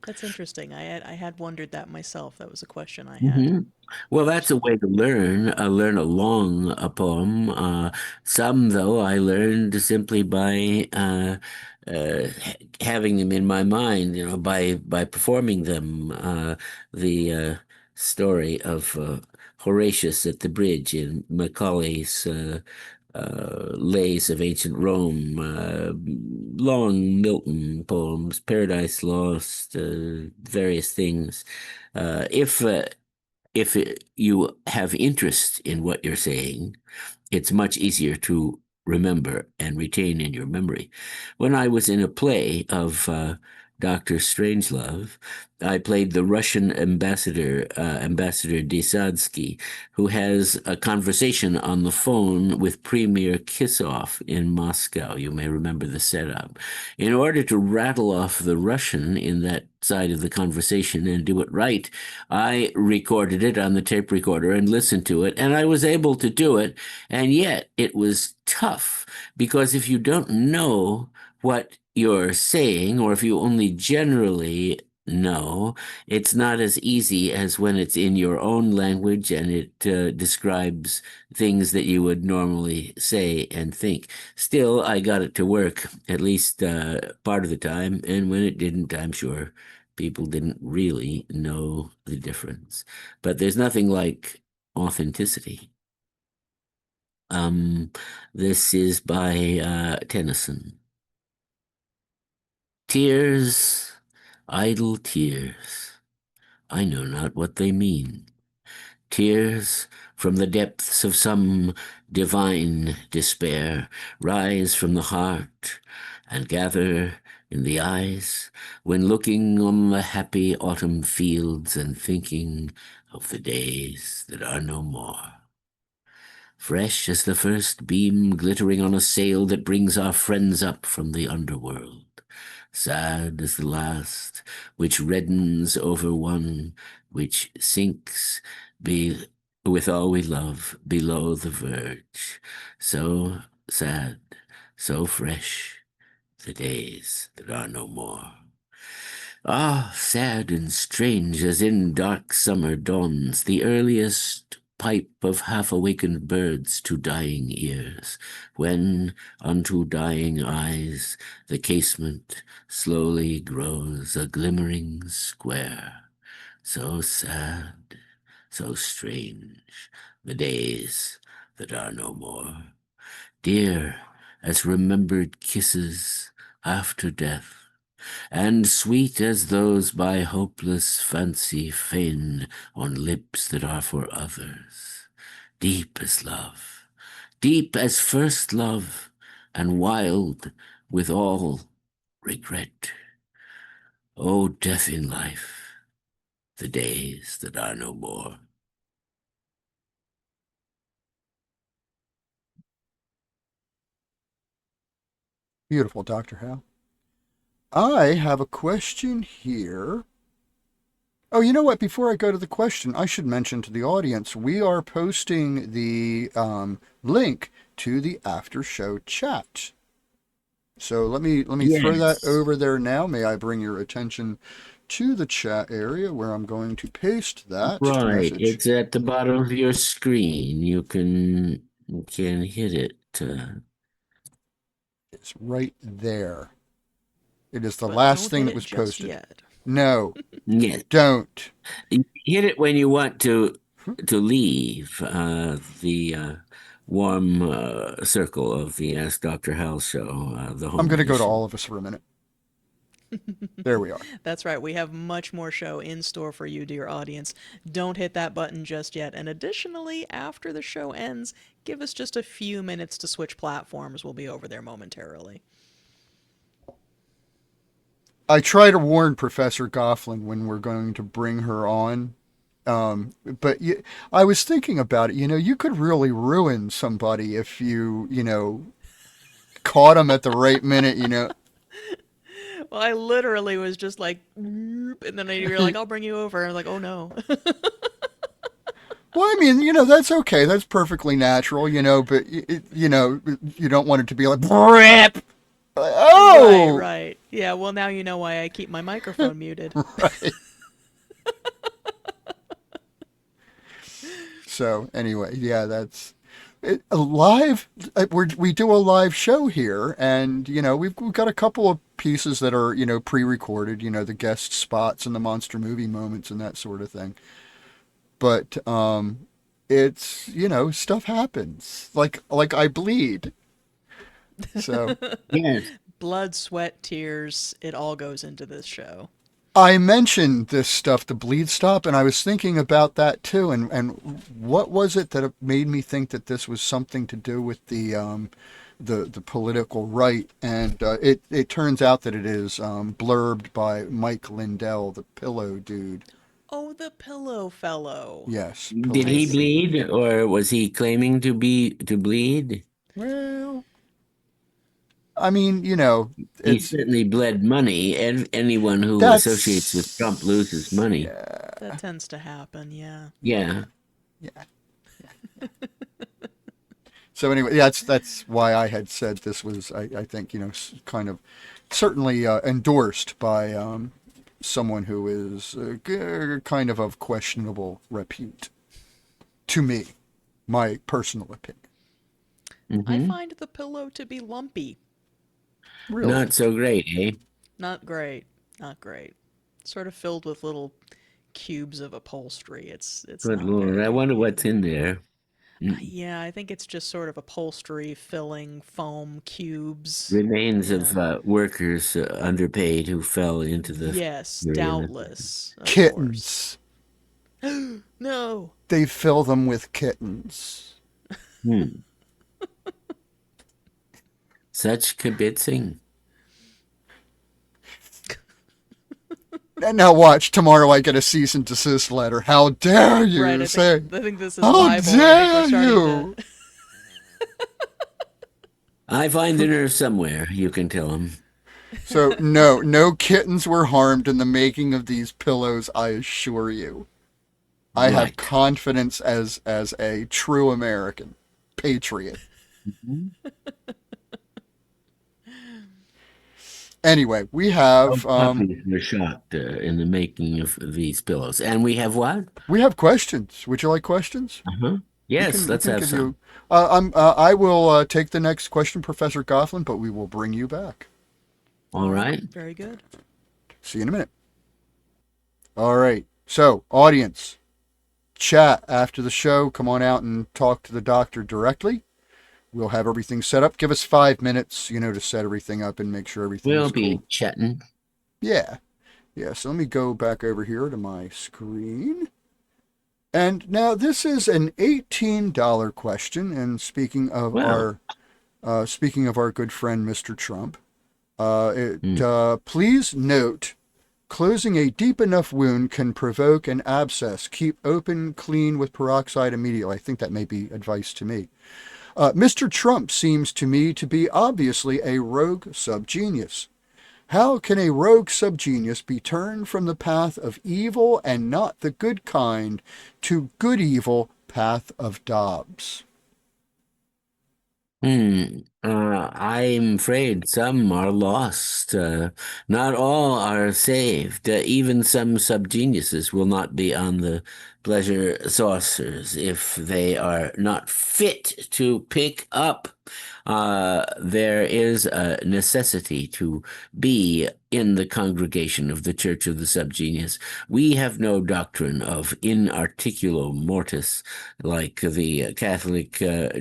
That's interesting. I had wondered that myself. That was a question I had. Mhm. Well, that's a way to learn. Learn along a poem. Some, though, I learned simply by having them in my mind. By performing them. The story of Horatius at the Bridge in Macaulay's Lays of Ancient Rome, long Milton poems, Paradise Lost, various things. If you have interest in what you're saying, it's much easier to remember and retain in your memory. When I was in a play of Dr. Strangelove, I played the Russian ambassador, Ambassador Desadsky, who has a conversation on the phone with Premier Kissoff in Moscow. You may remember the setup. In order to rattle off the Russian in that side of the conversation and do it right, I recorded it on the tape recorder and listened to it, and I was able to do it. And yet it was tough because if you don't know what you're saying, or if you only generally know, it's not as easy as when it's in your own language and it describes things that you would normally say and think. Still, I got it to work at least part of the time, and when it didn't, I'm sure people didn't really know the difference. But there's nothing like authenticity. This is by Tennyson. Tears, idle tears, I know not what they mean. Tears from the depths of some divine despair rise from the heart and gather in the eyes when looking on the happy autumn fields and thinking of the days that are no more. Fresh as the first beam glittering on a sail that brings our friends up from the underworld. Sad as the last, which reddens over one, which sinks with all we love below the verge. So sad, so fresh, the days that are no more. Ah, sad and strange as in dark summer dawns the earliest pipe of half-awakened birds to dying ears, when unto dying eyes the casement slowly grows a glimmering square. So sad, so strange, the days that are no more. Dear as remembered kisses after death, and sweet as those by hopeless fancy feigned on lips that are for others, deep as love, deep as first love, and wild with all regret. O death in life, the days that are no more. Beautiful, Dr. Hal. I have a question here. Oh, you know what? Before I go to the question, I should mention to the audience we are posting the link to the after show chat. So let me throw that over there now. May I bring your attention to the chat area where I'm going to paste that Right, message. it's at the bottom of your screen. You can hit it. It's right there. It is the But last don't thing hit that it was just posted. yet. No, Yes. don't. You hit it when you want to leave the warm circle of the Ask Dr. Hal show, the home I'm going to go to edition. all of us for a minute. There we are. That's right. We have much more show in store for you, dear audience. Don't hit that button just yet. And additionally, after the show ends, give us just a few minutes to switch platforms. We'll be over there momentarily. I try to warn Professor Gofflin when we're going to bring her on. But I was thinking about it. You could really ruin somebody if you caught them at the right minute. Well, I literally was just like, and then you're like, I'll bring you over. And I'm like, oh no. Well, I mean, that's okay. That's perfectly natural, but you don't want it to be like, rip. Oh! Right. Yeah, well, now you know why I keep my microphone muted. Right. So anyway, yeah, that's it, a live. We do a live show here, and we've got a couple of pieces that are pre-recorded. The guest spots and the monster movie moments and that sort of thing. But it's stuff happens. Like I bleed. So Yes. Blood, sweat, tears, it all goes into this show. I mentioned this stuff, the bleed stop, and I was thinking about that too. And what was it that made me think that this was something to do with the political right? And it turns out that it is blurbed by Mike Lindell, the pillow dude. Oh, the pillow fellow. Yes. Did he bleed, or was he claiming to bleed? Well, I mean, He it's certainly bled money, and anyone who that's associates with Trump loses money. Yeah. That tends to happen, yeah. Yeah. So anyway, that's why I had said this was, I think, kind of certainly endorsed by someone who is kind of questionable repute. To me, my personal opinion. I find the pillow to be lumpy. Really? Not so great, eh? Not great. Not great. Sort of filled with little cubes of upholstery. It's Good not Lord, very I wonder what's in there. Yeah, I think it's just sort of upholstery, filling, foam, cubes. Remains of workers underpaid who fell into the... Yes, urine. doubtless. Of Kittens. course. No. They fill them with kittens. Such kibitzing. And now watch, tomorrow I get a cease and desist letter. How dare you Right, I say? think this is How libel. I think dare we're starting you? to- I find the nerve somewhere, you can tell him. So no kittens were harmed in the making of these pillows, I assure you. I have Right. confidence as a true American patriot. Anyway, we have Puppies were shot in the making of these pillows. And we have what? questions. Would you like questions? Uh-huh. Yes, let's have some. I will take the next question, Professor Gofflin, but we will bring you back. All right. Very good. See you in a minute. All right. So, audience, chat after the show. Come on out and talk to the doctor directly. We'll have everything set up. Give us 5 minutes, to set everything up and make sure everything We'll is be cool. chatting. Yeah. Yeah, so let me go back over here to my screen. And now this is an $18 question. And speaking of Wow. our good friend, Mr. Trump, please note, closing a deep enough wound can provoke an abscess. Keep open clean with peroxide immediately. I think that may be advice to me. Mr. Trump seems to me to be obviously a rogue subgenius. How can a rogue subgenius be turned from the path of evil and not the good kind to good evil path of Dobbs? I'm afraid some are lost. Not all are saved. Even some subgeniuses will not be on the pleasure saucers if they are not fit to pick up. There is a necessity to be in the congregation of the Church of the Subgenius. We have no doctrine of in articulo mortis like the Catholic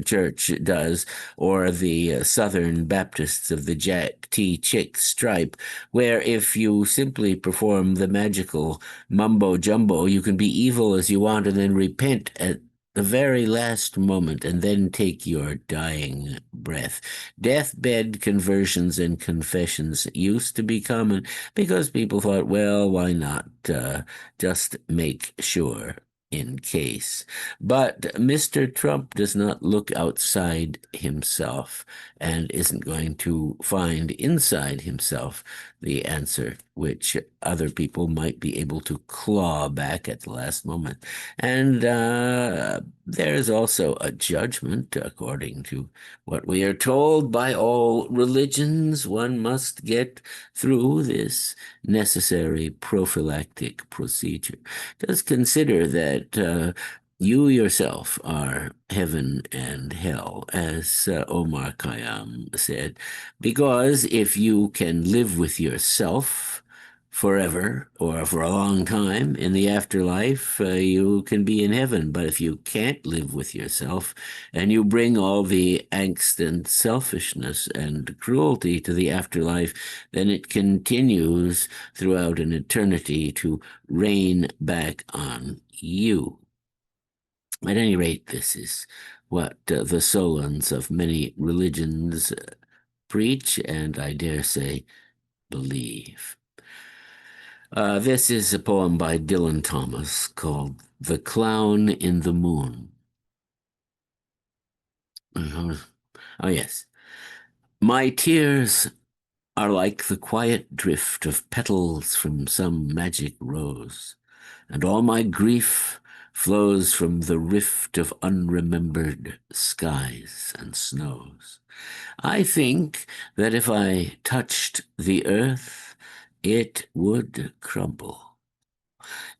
Church does, or the Southern Baptists of the Jack T. Chick stripe, where if you simply perform the magical mumbo jumbo, you can be evil as you want and then repent at the very last moment and then take your dying breath. Deathbed conversions and confessions used to be common because people thought, well, why not just make sure in case. But Mr. Trump does not look outside himself and isn't going to find inside himself the answer which other people might be able to claw back at the last moment. And there's also a judgment, according to what we are told by all religions. One must get through this necessary prophylactic procedure. Just consider that you yourself are heaven and hell, as Omar Khayyam said, because if you can live with yourself forever or for a long time in the afterlife, you can be in heaven. But if you can't live with yourself and you bring all the angst and selfishness and cruelty to the afterlife, then it continues throughout an eternity to rain back on you. At any rate, this is what the Solons of many religions preach, and I dare say believe. This is a poem by Dylan Thomas called The Clown in the Moon. Oh, yes. My tears are like the quiet drift of petals from some magic rose, and all my grief flows from the rift of unremembered skies and snows. I think that if I touched the earth, it would crumble.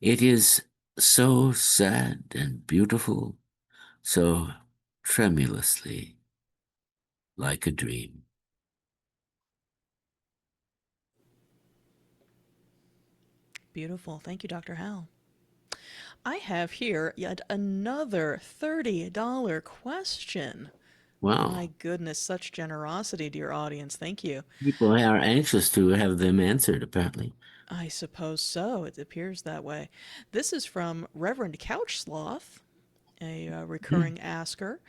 It is so sad and beautiful, so tremulously like a dream. Beautiful. Thank you, Dr. Hal. I have here yet another $30 question. Wow. My goodness, such generosity, dear audience. Thank you. People are anxious to have them answered, apparently. I suppose so. It appears that way. This is from Reverend Couch Sloth, a recurring asker.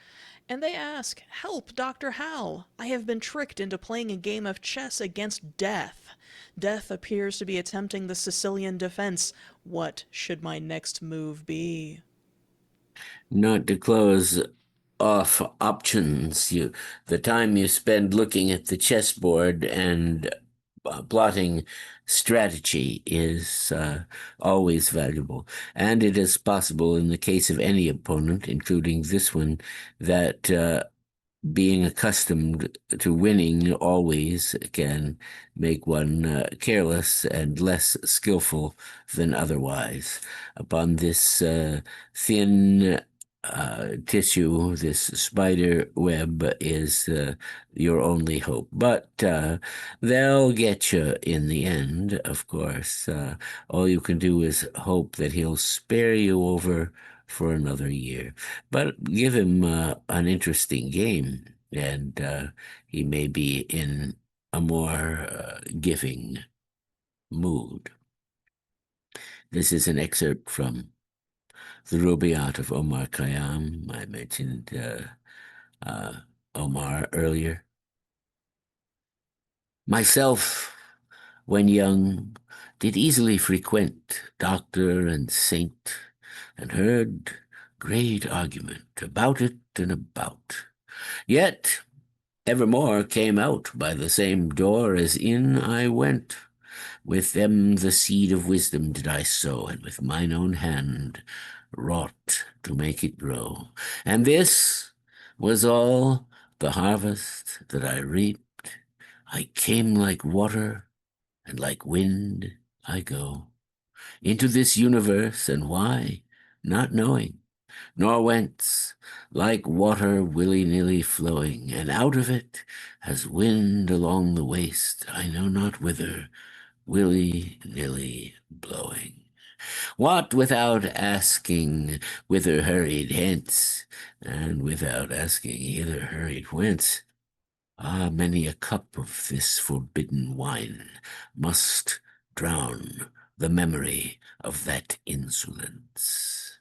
And they ask, "Help, Dr. Hal. I have been tricked into playing a game of chess against death. Death appears to be attempting the Sicilian defense. What should my next move be?" Not to close off options. The time you spend looking at the chessboard and plotting strategy is always valuable. And it is possible in the case of any opponent, including this one, that being accustomed to winning always can make one careless and less skillful than otherwise. Upon this thin tissue, this spider web is your only hope. But they'll get you in the end, of course. All you can do is hope that he'll spare you over for another year. But give him an interesting game, and he may be in a more giving mood. This is an excerpt from the Rubaiyat of Omar Khayyam. I mentioned Omar earlier. Myself, when young, did easily frequent doctor and saint, and heard great argument about it and about. Yet evermore came out by the same door as in I went. With them the seed of wisdom did I sow, and with mine own hand wrought to make it grow. And this was all the harvest that I reaped. I came like water, and like wind I go into this universe, and why, not knowing, nor whence, like water willy-nilly flowing, and out of it as wind along the waste, I know not whither, willy-nilly blowing. What without asking whither hurried hence, and without asking either hurried whence? Ah, many a cup of this forbidden wine must drown the memory of that insolence.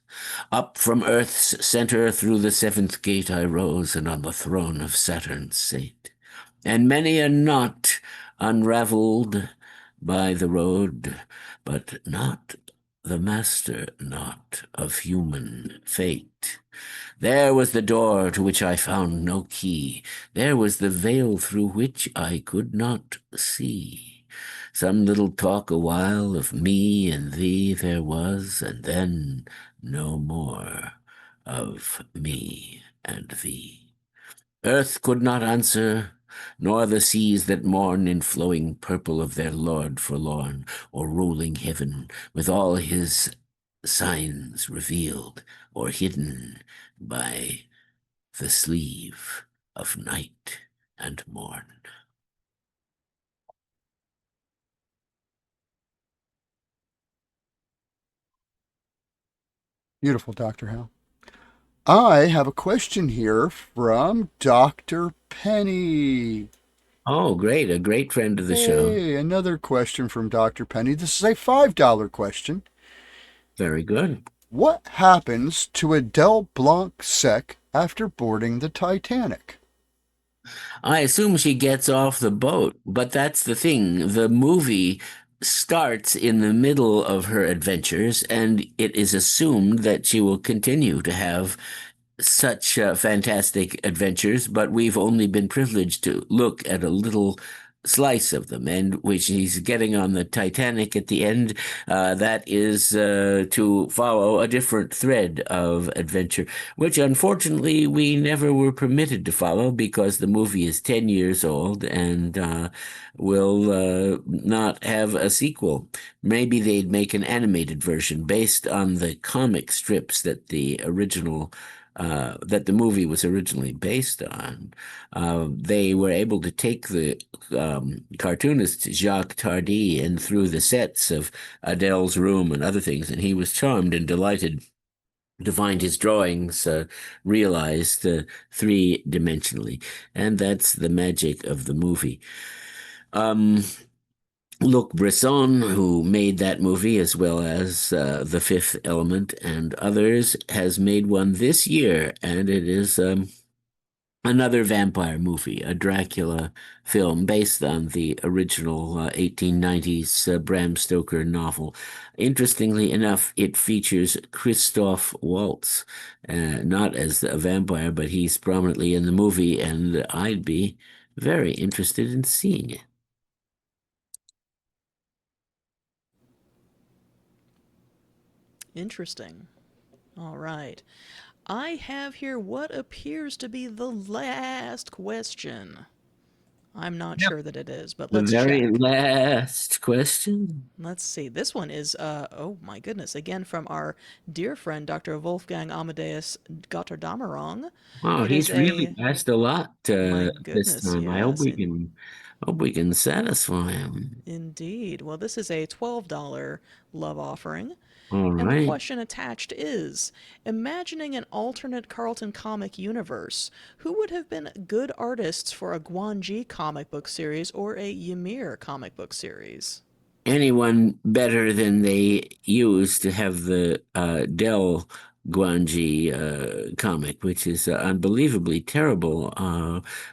Up from earth's center through the seventh gate I rose, and on the throne of Saturn sate, and many a knot unraveled by the road, but not the master knot of human fate. There was the door to which I found no key. There was the veil through which I could not see. Some little talk a while of me and thee there was, and then no more of me and thee. Earth could not answer, nor the seas that mourn in flowing purple of their Lord forlorn, or rolling heaven with all his signs revealed or hidden by the sleeve of night and morn. Beautiful, Dr. Hal. I have a question here from Dr. Penny. Oh, great. A great friend of the show. Hey, another question from Dr. Penny. This is a $5 question. Very good. What happens to Adele Blanc Sec after boarding the Titanic? I assume she gets off the boat, but that's the thing. The movie starts in the middle of her adventures, and it is assumed that she will continue to have such fantastic adventures, but we've only been privileged to look at a little slice of them. And when she's getting on the Titanic at the end, that is to follow a different thread of adventure, which unfortunately we never were permitted to follow because the movie is 10 years old and will not have a sequel. Maybe they'd make an animated version based on the comic strips that the original that the movie was originally based on. They were able to take the cartoonist Jacques Tardy in through the sets of Adele's room and other things, and he was charmed and delighted to find his drawings realized three-dimensionally, and that's the magic of the movie. Luc Besson, who made that movie as well as The Fifth Element and others, has made one this year, and it is another vampire movie, a Dracula film based on the original 1890s Bram Stoker novel. Interestingly enough, it features Christoph Waltz, not as a vampire, but he's prominently in the movie, and I'd be very interested in seeing it. Interesting. All right. I have here what appears to be the last question. I'm not sure that it is, but The let's very check. last question. Let's see. This one is, oh my goodness, again from our dear friend, Dr. Wolfgang Amadeus Gotterdamerong. Wow, It he's is really a, asked a lot my this goodness, time. I hope yes, we can satisfy him. indeed. Well, this is a $12 love offering. All And the right. question attached is, imagining an alternate Carlton comic universe, who would have been good artists for a Guanji comic book series or a Ymir comic book series? Anyone better than they used to have the Dell Guanji comic, which is unbelievably terrible.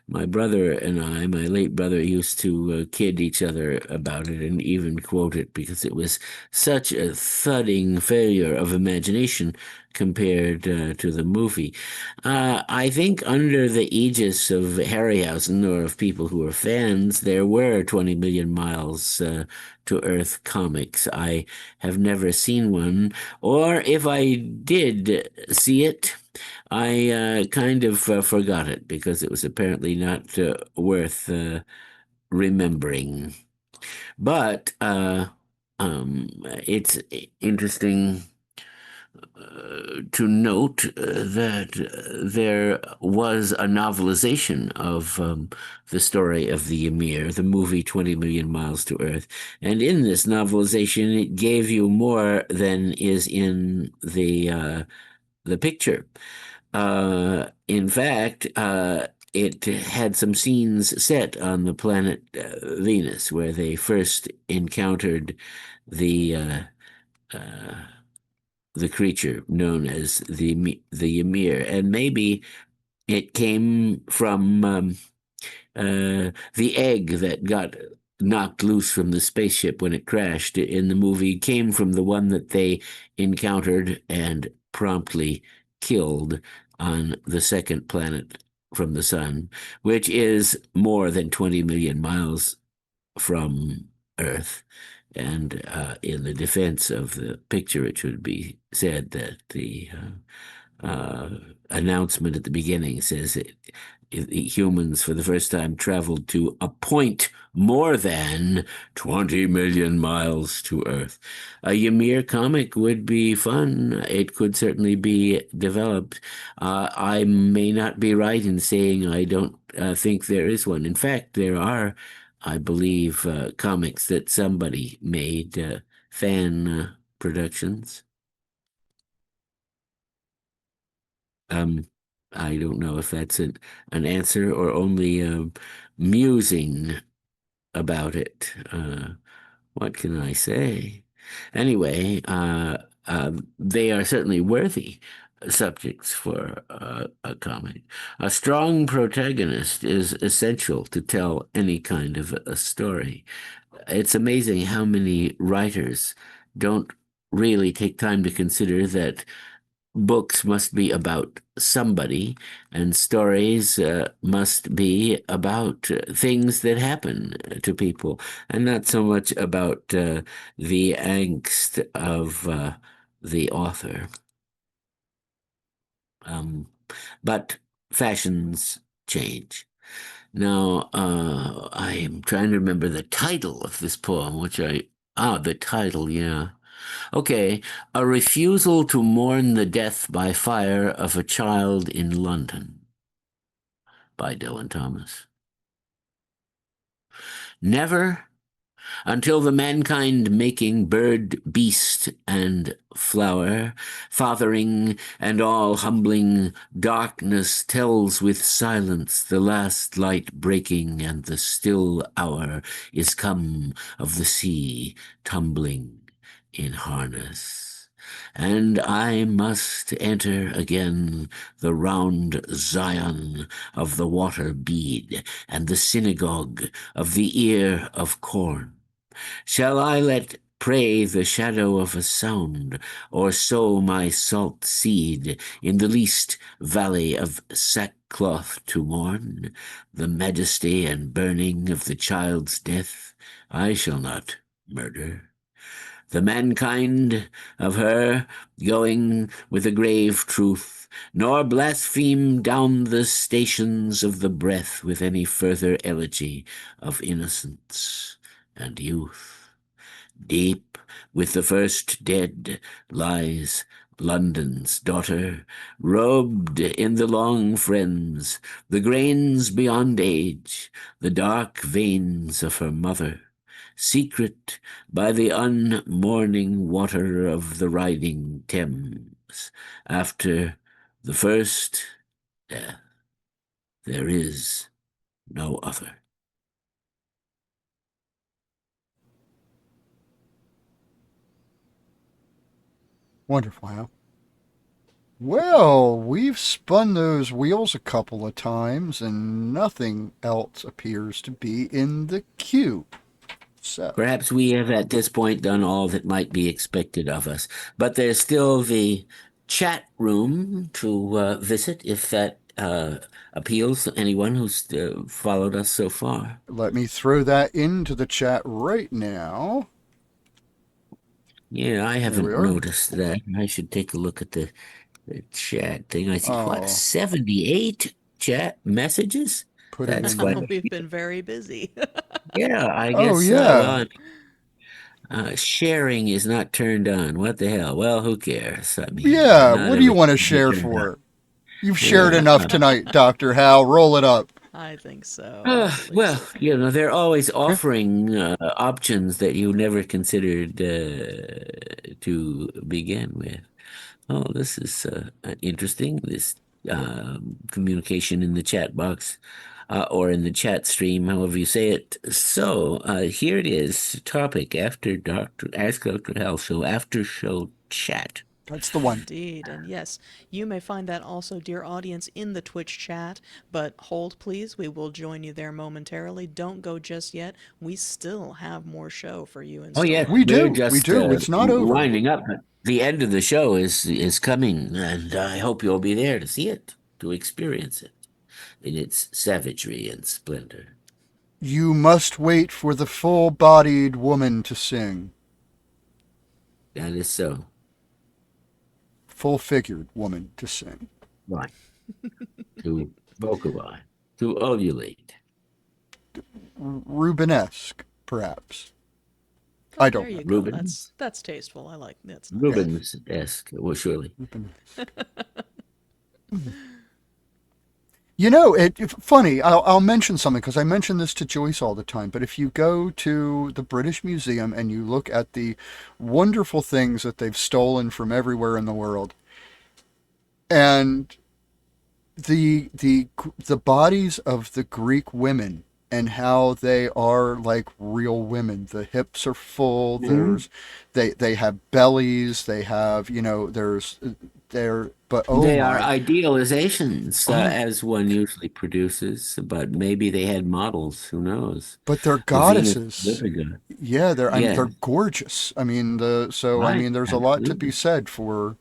My brother and I, my late brother, used to kid each other about it and even quote it because it was such a thudding failure of imagination compared to the movie. I think under the aegis of Harryhausen or of people who were fans, there were 20 Million Miles to Earth comics. I have never seen one, or if I did see it, I kind of forgot it because it was apparently not worth remembering. But it's interesting to note that there was a novelization of the story of the Ymir, the movie 20 Million Miles to Earth. And in this novelization, it gave you more than is in the picture. In fact, it had some scenes set on the planet Venus, where they first encountered the creature known as the Ymir, and maybe it came from the egg that got knocked loose from the spaceship when it crashed in the movie came from the one that they encountered and promptly killed on the second planet from the sun, which is more than 20 million miles from Earth. And in the defense of the picture, it should be said that the announcement at the beginning says that humans, for the first time, traveled to a point more than 20 million miles to Earth. A Ymir comic would be fun. It could certainly be developed. I may not be right in saying I don't think there is one. In fact, there are, I believe, comics that somebody made, fan productions. I don't know if that's an answer or only musing about it. What can I say? Anyway, they are certainly worthy subjects for a comic. A strong protagonist is essential to tell any kind of a story. It's amazing how many writers don't really take time to consider that books must be about somebody, and stories must be about things that happen to people, and not so much about the angst of the author. But fashions change. Now, I am trying to remember the title of this poem, the title, yeah. Okay, a refusal to mourn the death by fire of a child in London by Dylan Thomas. Never until the mankind-making bird, beast, and flower, fathering and all humbling darkness tells with silence the last light breaking, and the still hour is come of the sea tumbling in harness. And I must enter again the round Zion of the water bead, and the synagogue of the ear of corn. Shall I let pray the shadow of a sound, or sow my salt seed in the least valley of sackcloth to mourn the majesty and burning of the child's death? I shall not murder the mankind of her, going with a grave truth, nor blaspheme down the stations of the breath with any further elegy of innocence and youth. Deep with the first dead lies London's daughter, robed in the long friends, the grains beyond age, the dark veins of her mother, secret by the unmourning water of the riding Thames. After the first death, there is no other. Wonderful, Hal. Well, we've spun those wheels a couple of times, and nothing else appears to be in the queue. So perhaps we have at this point done all that might be expected of us, but there's still the chat room to visit if that appeals to anyone who's followed us so far. let me throw that into the chat right now. Yeah, I haven't noticed that. I should take a look at the chat thing. I see, 78 chat messages? That's quite we've been very busy. Yeah, I guess yeah. Sharing is not turned on. What the hell? Well, who cares? I mean, yeah, what do you want to share for? You've shared enough tonight, Dr. Hal. Roll it up. I think so. Well, they're always offering options that you never considered to begin with. Oh, this is interesting, this communication in the chat box or in the chat stream, however you say it. So here it is, topic after Ask Dr. Hal Show, after show chat. That's the one. Indeed, and yes, you may find that also, dear audience, in the Twitch chat, but hold please, we will join you there momentarily. Don't go just yet. We still have more show for you in store. Oh yeah, we do. It's not over. Winding up. The end of the show is coming, and I hope you'll be there to see it, to experience it in its savagery and splendor. You must wait for the full-bodied woman to sing. That is so. Full-figured woman to sing. Right. To vocalize, to ovulate. Rubenesque, perhaps. Oh, I don't there you know. go. Rubens? That's tasteful. I like that's nice. Rubens-esque, well, surely. You know, funny. I'll mention something because I mention this to Joyce all the time. But if you go to the British Museum and you look at the wonderful things that they've stolen from everywhere in the world, and the bodies of the Greek women and how they are like real women. The hips are full. There's they have bellies. They have but oh They are my. idealizations, as one usually produces, but maybe they had models. Who knows? But they're The Venus goddesses. Libiga. Yeah, they're Yes, gorgeous. I mean, right, there's a lot to be absolutely. said for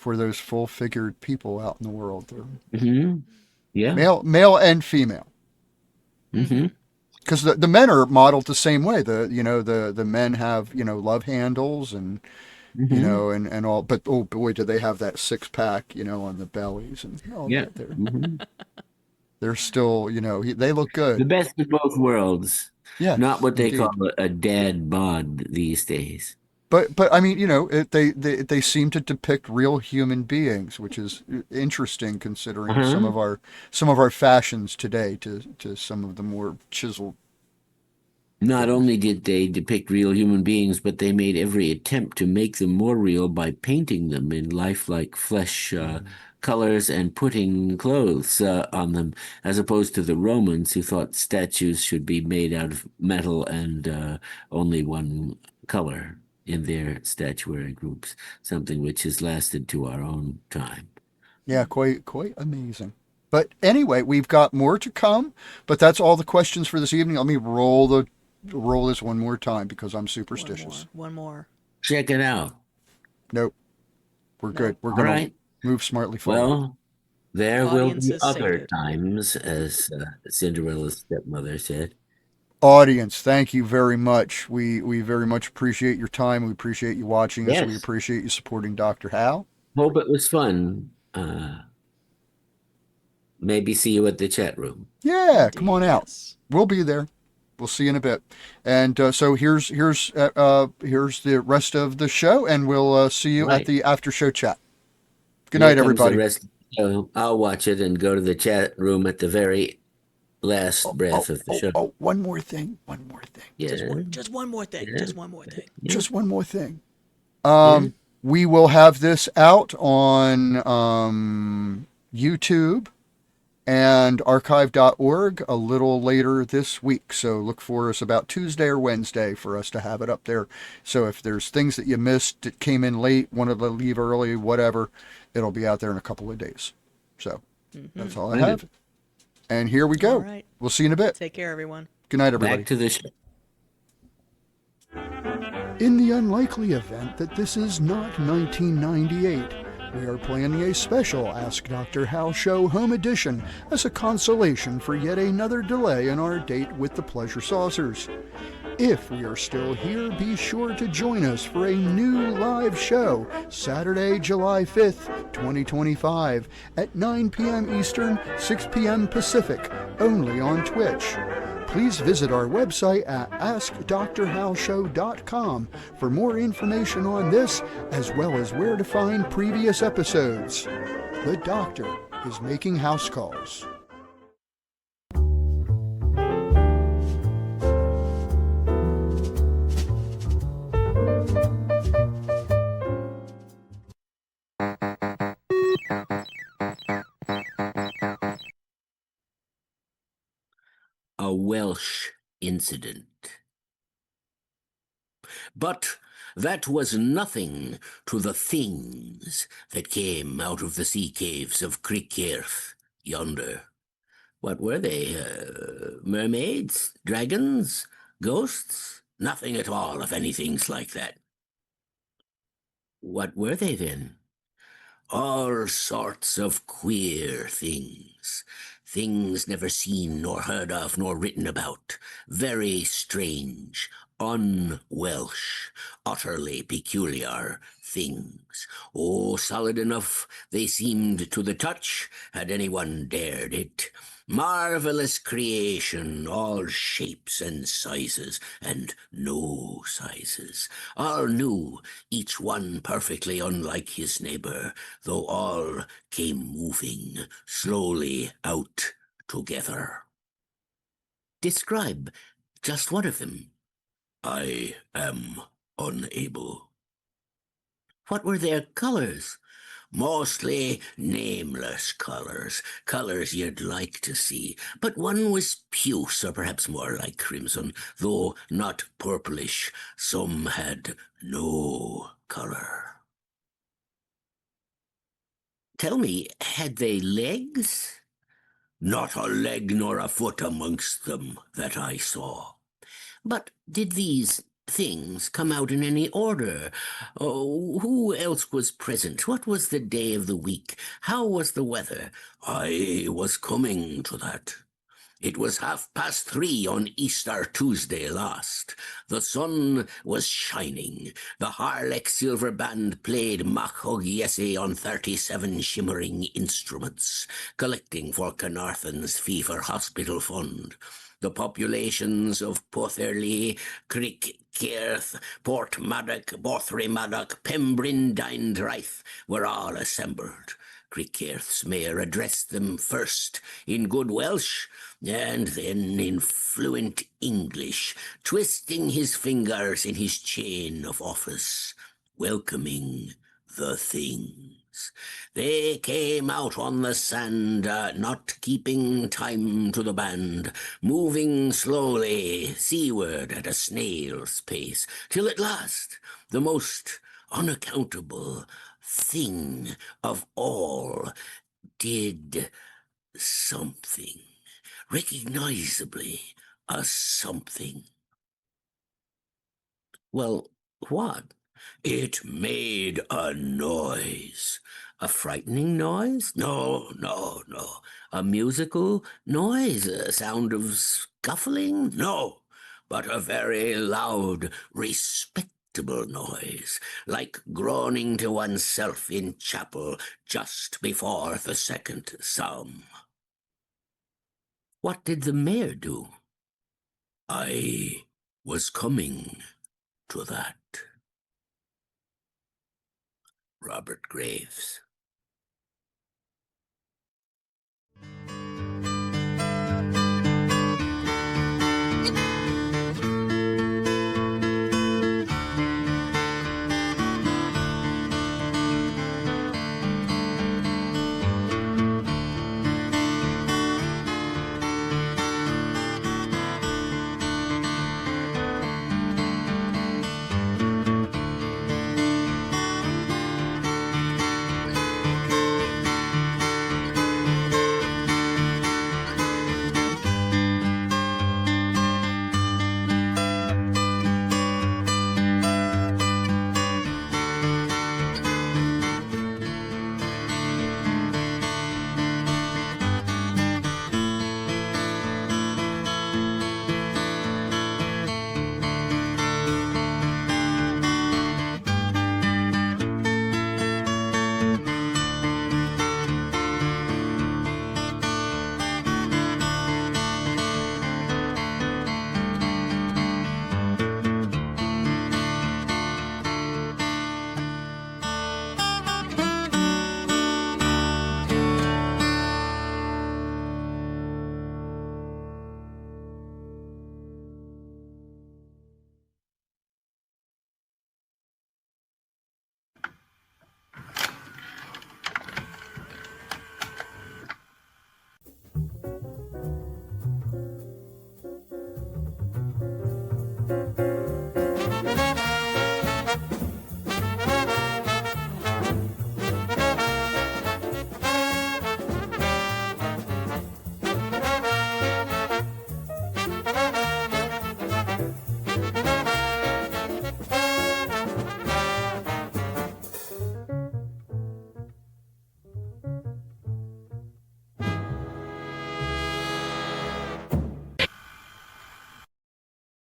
those full-figured people out in the world. They're Hmm. Yeah. male and female. Hmm. Because the men are modeled the same way. The men have love handles and Hmm. and all. But oh boy, do they have that six pack on the bellies and Yeah. they're Hmm. they're still they look The good. best of both worlds. Not Yes, what they call indeed. a dad bod these days. But I mean, they seem to depict real human beings, which is interesting considering Uh-huh. some of our fashions today to some of the more chiseled Not things. only did they depict real human beings, but they made every attempt to make them more real by painting them in lifelike flesh colors and putting clothes on them, as opposed to the Romans who thought statues should be made out of metal and only one color in their statuary groups, something which has lasted to our own time. Yeah, quite amazing. But anyway, we've got more to come. But that's all the questions for this evening. Let me roll this one more time because I'm superstitious. One more. Check it out. Nope, we're good. Nope. We're All gonna right. move smartly forward. Well, there will Audience be is other sated. times, as Cinderella's stepmother said. Audience, thank you very much. We very much appreciate your time. We appreciate you watching us. We Yes. appreciate you supporting Dr. Hal. Hope it was fun. Maybe see you at the chat room. Yeah, come Indeed, on out. yes. We'll be there. We'll see you in a bit. And so here's the rest of the show, and we'll see you at Right. the after show chat. Good Here night, comes the everybody. rest of the show. I'll watch it and go to the chat room at the very last breath of the show. One more thing. One more thing. Yeah. Just one more thing. Yeah. Just one more thing. Yeah. Just one more thing. Yeah. We will have this out on YouTube and archive.org a little later this week. So look for us about Tuesday or Wednesday for us to have it up there. So if there's things that you missed, that came in late, wanted to leave early, whatever, it'll be out there in a couple of days. So that's all I have. And here we go. All right. We'll see you in a bit. Take care, everyone. Good night, everybody. Back to the show. In the unlikely event that this is not 1998, we are planning a special Ask Dr. Hal Show Home Edition as a consolation for yet another delay in our date with the Pleasure Saucers. If we are still here, be sure to join us for a new live show Saturday, July 5th, 2025 at 9 p.m. Eastern, 6 p.m. Pacific, only on Twitch. Please visit our website at AskDrHalShow.com for more information on this, as well as where to find previous episodes. The doctor is making house calls. A Welsh incident. But that was nothing to the things that came out of the sea caves of Criccairth yonder. What were they? Mermaids? Dragons? Ghosts? Nothing at all of anything like that. What were they then? All sorts of queer things. things never seen nor heard of nor written about, very strange, un-Welsh, utterly peculiar things. Oh, solid enough they seemed to the touch, had anyone dared it. Marvelous creation, all shapes and sizes, and no sizes. All new, each one perfectly unlike his neighbor, though all came moving slowly out together. Describe just one of them. I am unable. What were their colors? Mostly nameless colors, colors you'd like to see, but one was puce, or perhaps more like crimson, though not purplish. Some had no color. Tell me, had they legs? Not a leg nor a foot amongst them that I saw. But did these things come out in any order? Oh, who else was present? What was the day of the week? How was the weather? I was coming to that. It was 3:30 on Easter Tuesday last. The sun was shining. The Harlech Silver Band played Mach Hug Yesi on 37 shimmering instruments, collecting for Carnarvon's Fever Hospital Fund. The populations of Potherley, Crickcairth, Portmaddock, Borthrymaddock, Pembrin, Dindryth were all assembled. Crickcairth's mayor addressed them first in good Welsh, and then in fluent English, twisting his fingers in his chain of office, welcoming the things. They came out on the sand, not keeping time to the band, moving slowly seaward at a snail's pace, till at last the most unaccountable thing of all did something, recognizably a something. Well, what? It made a noise. A frightening noise? No. A musical noise? A sound of scuffling? No. But a very loud, respectable noise, like groaning to oneself in chapel just before the second psalm. What did the mayor do? I was coming to that. Robert Graves.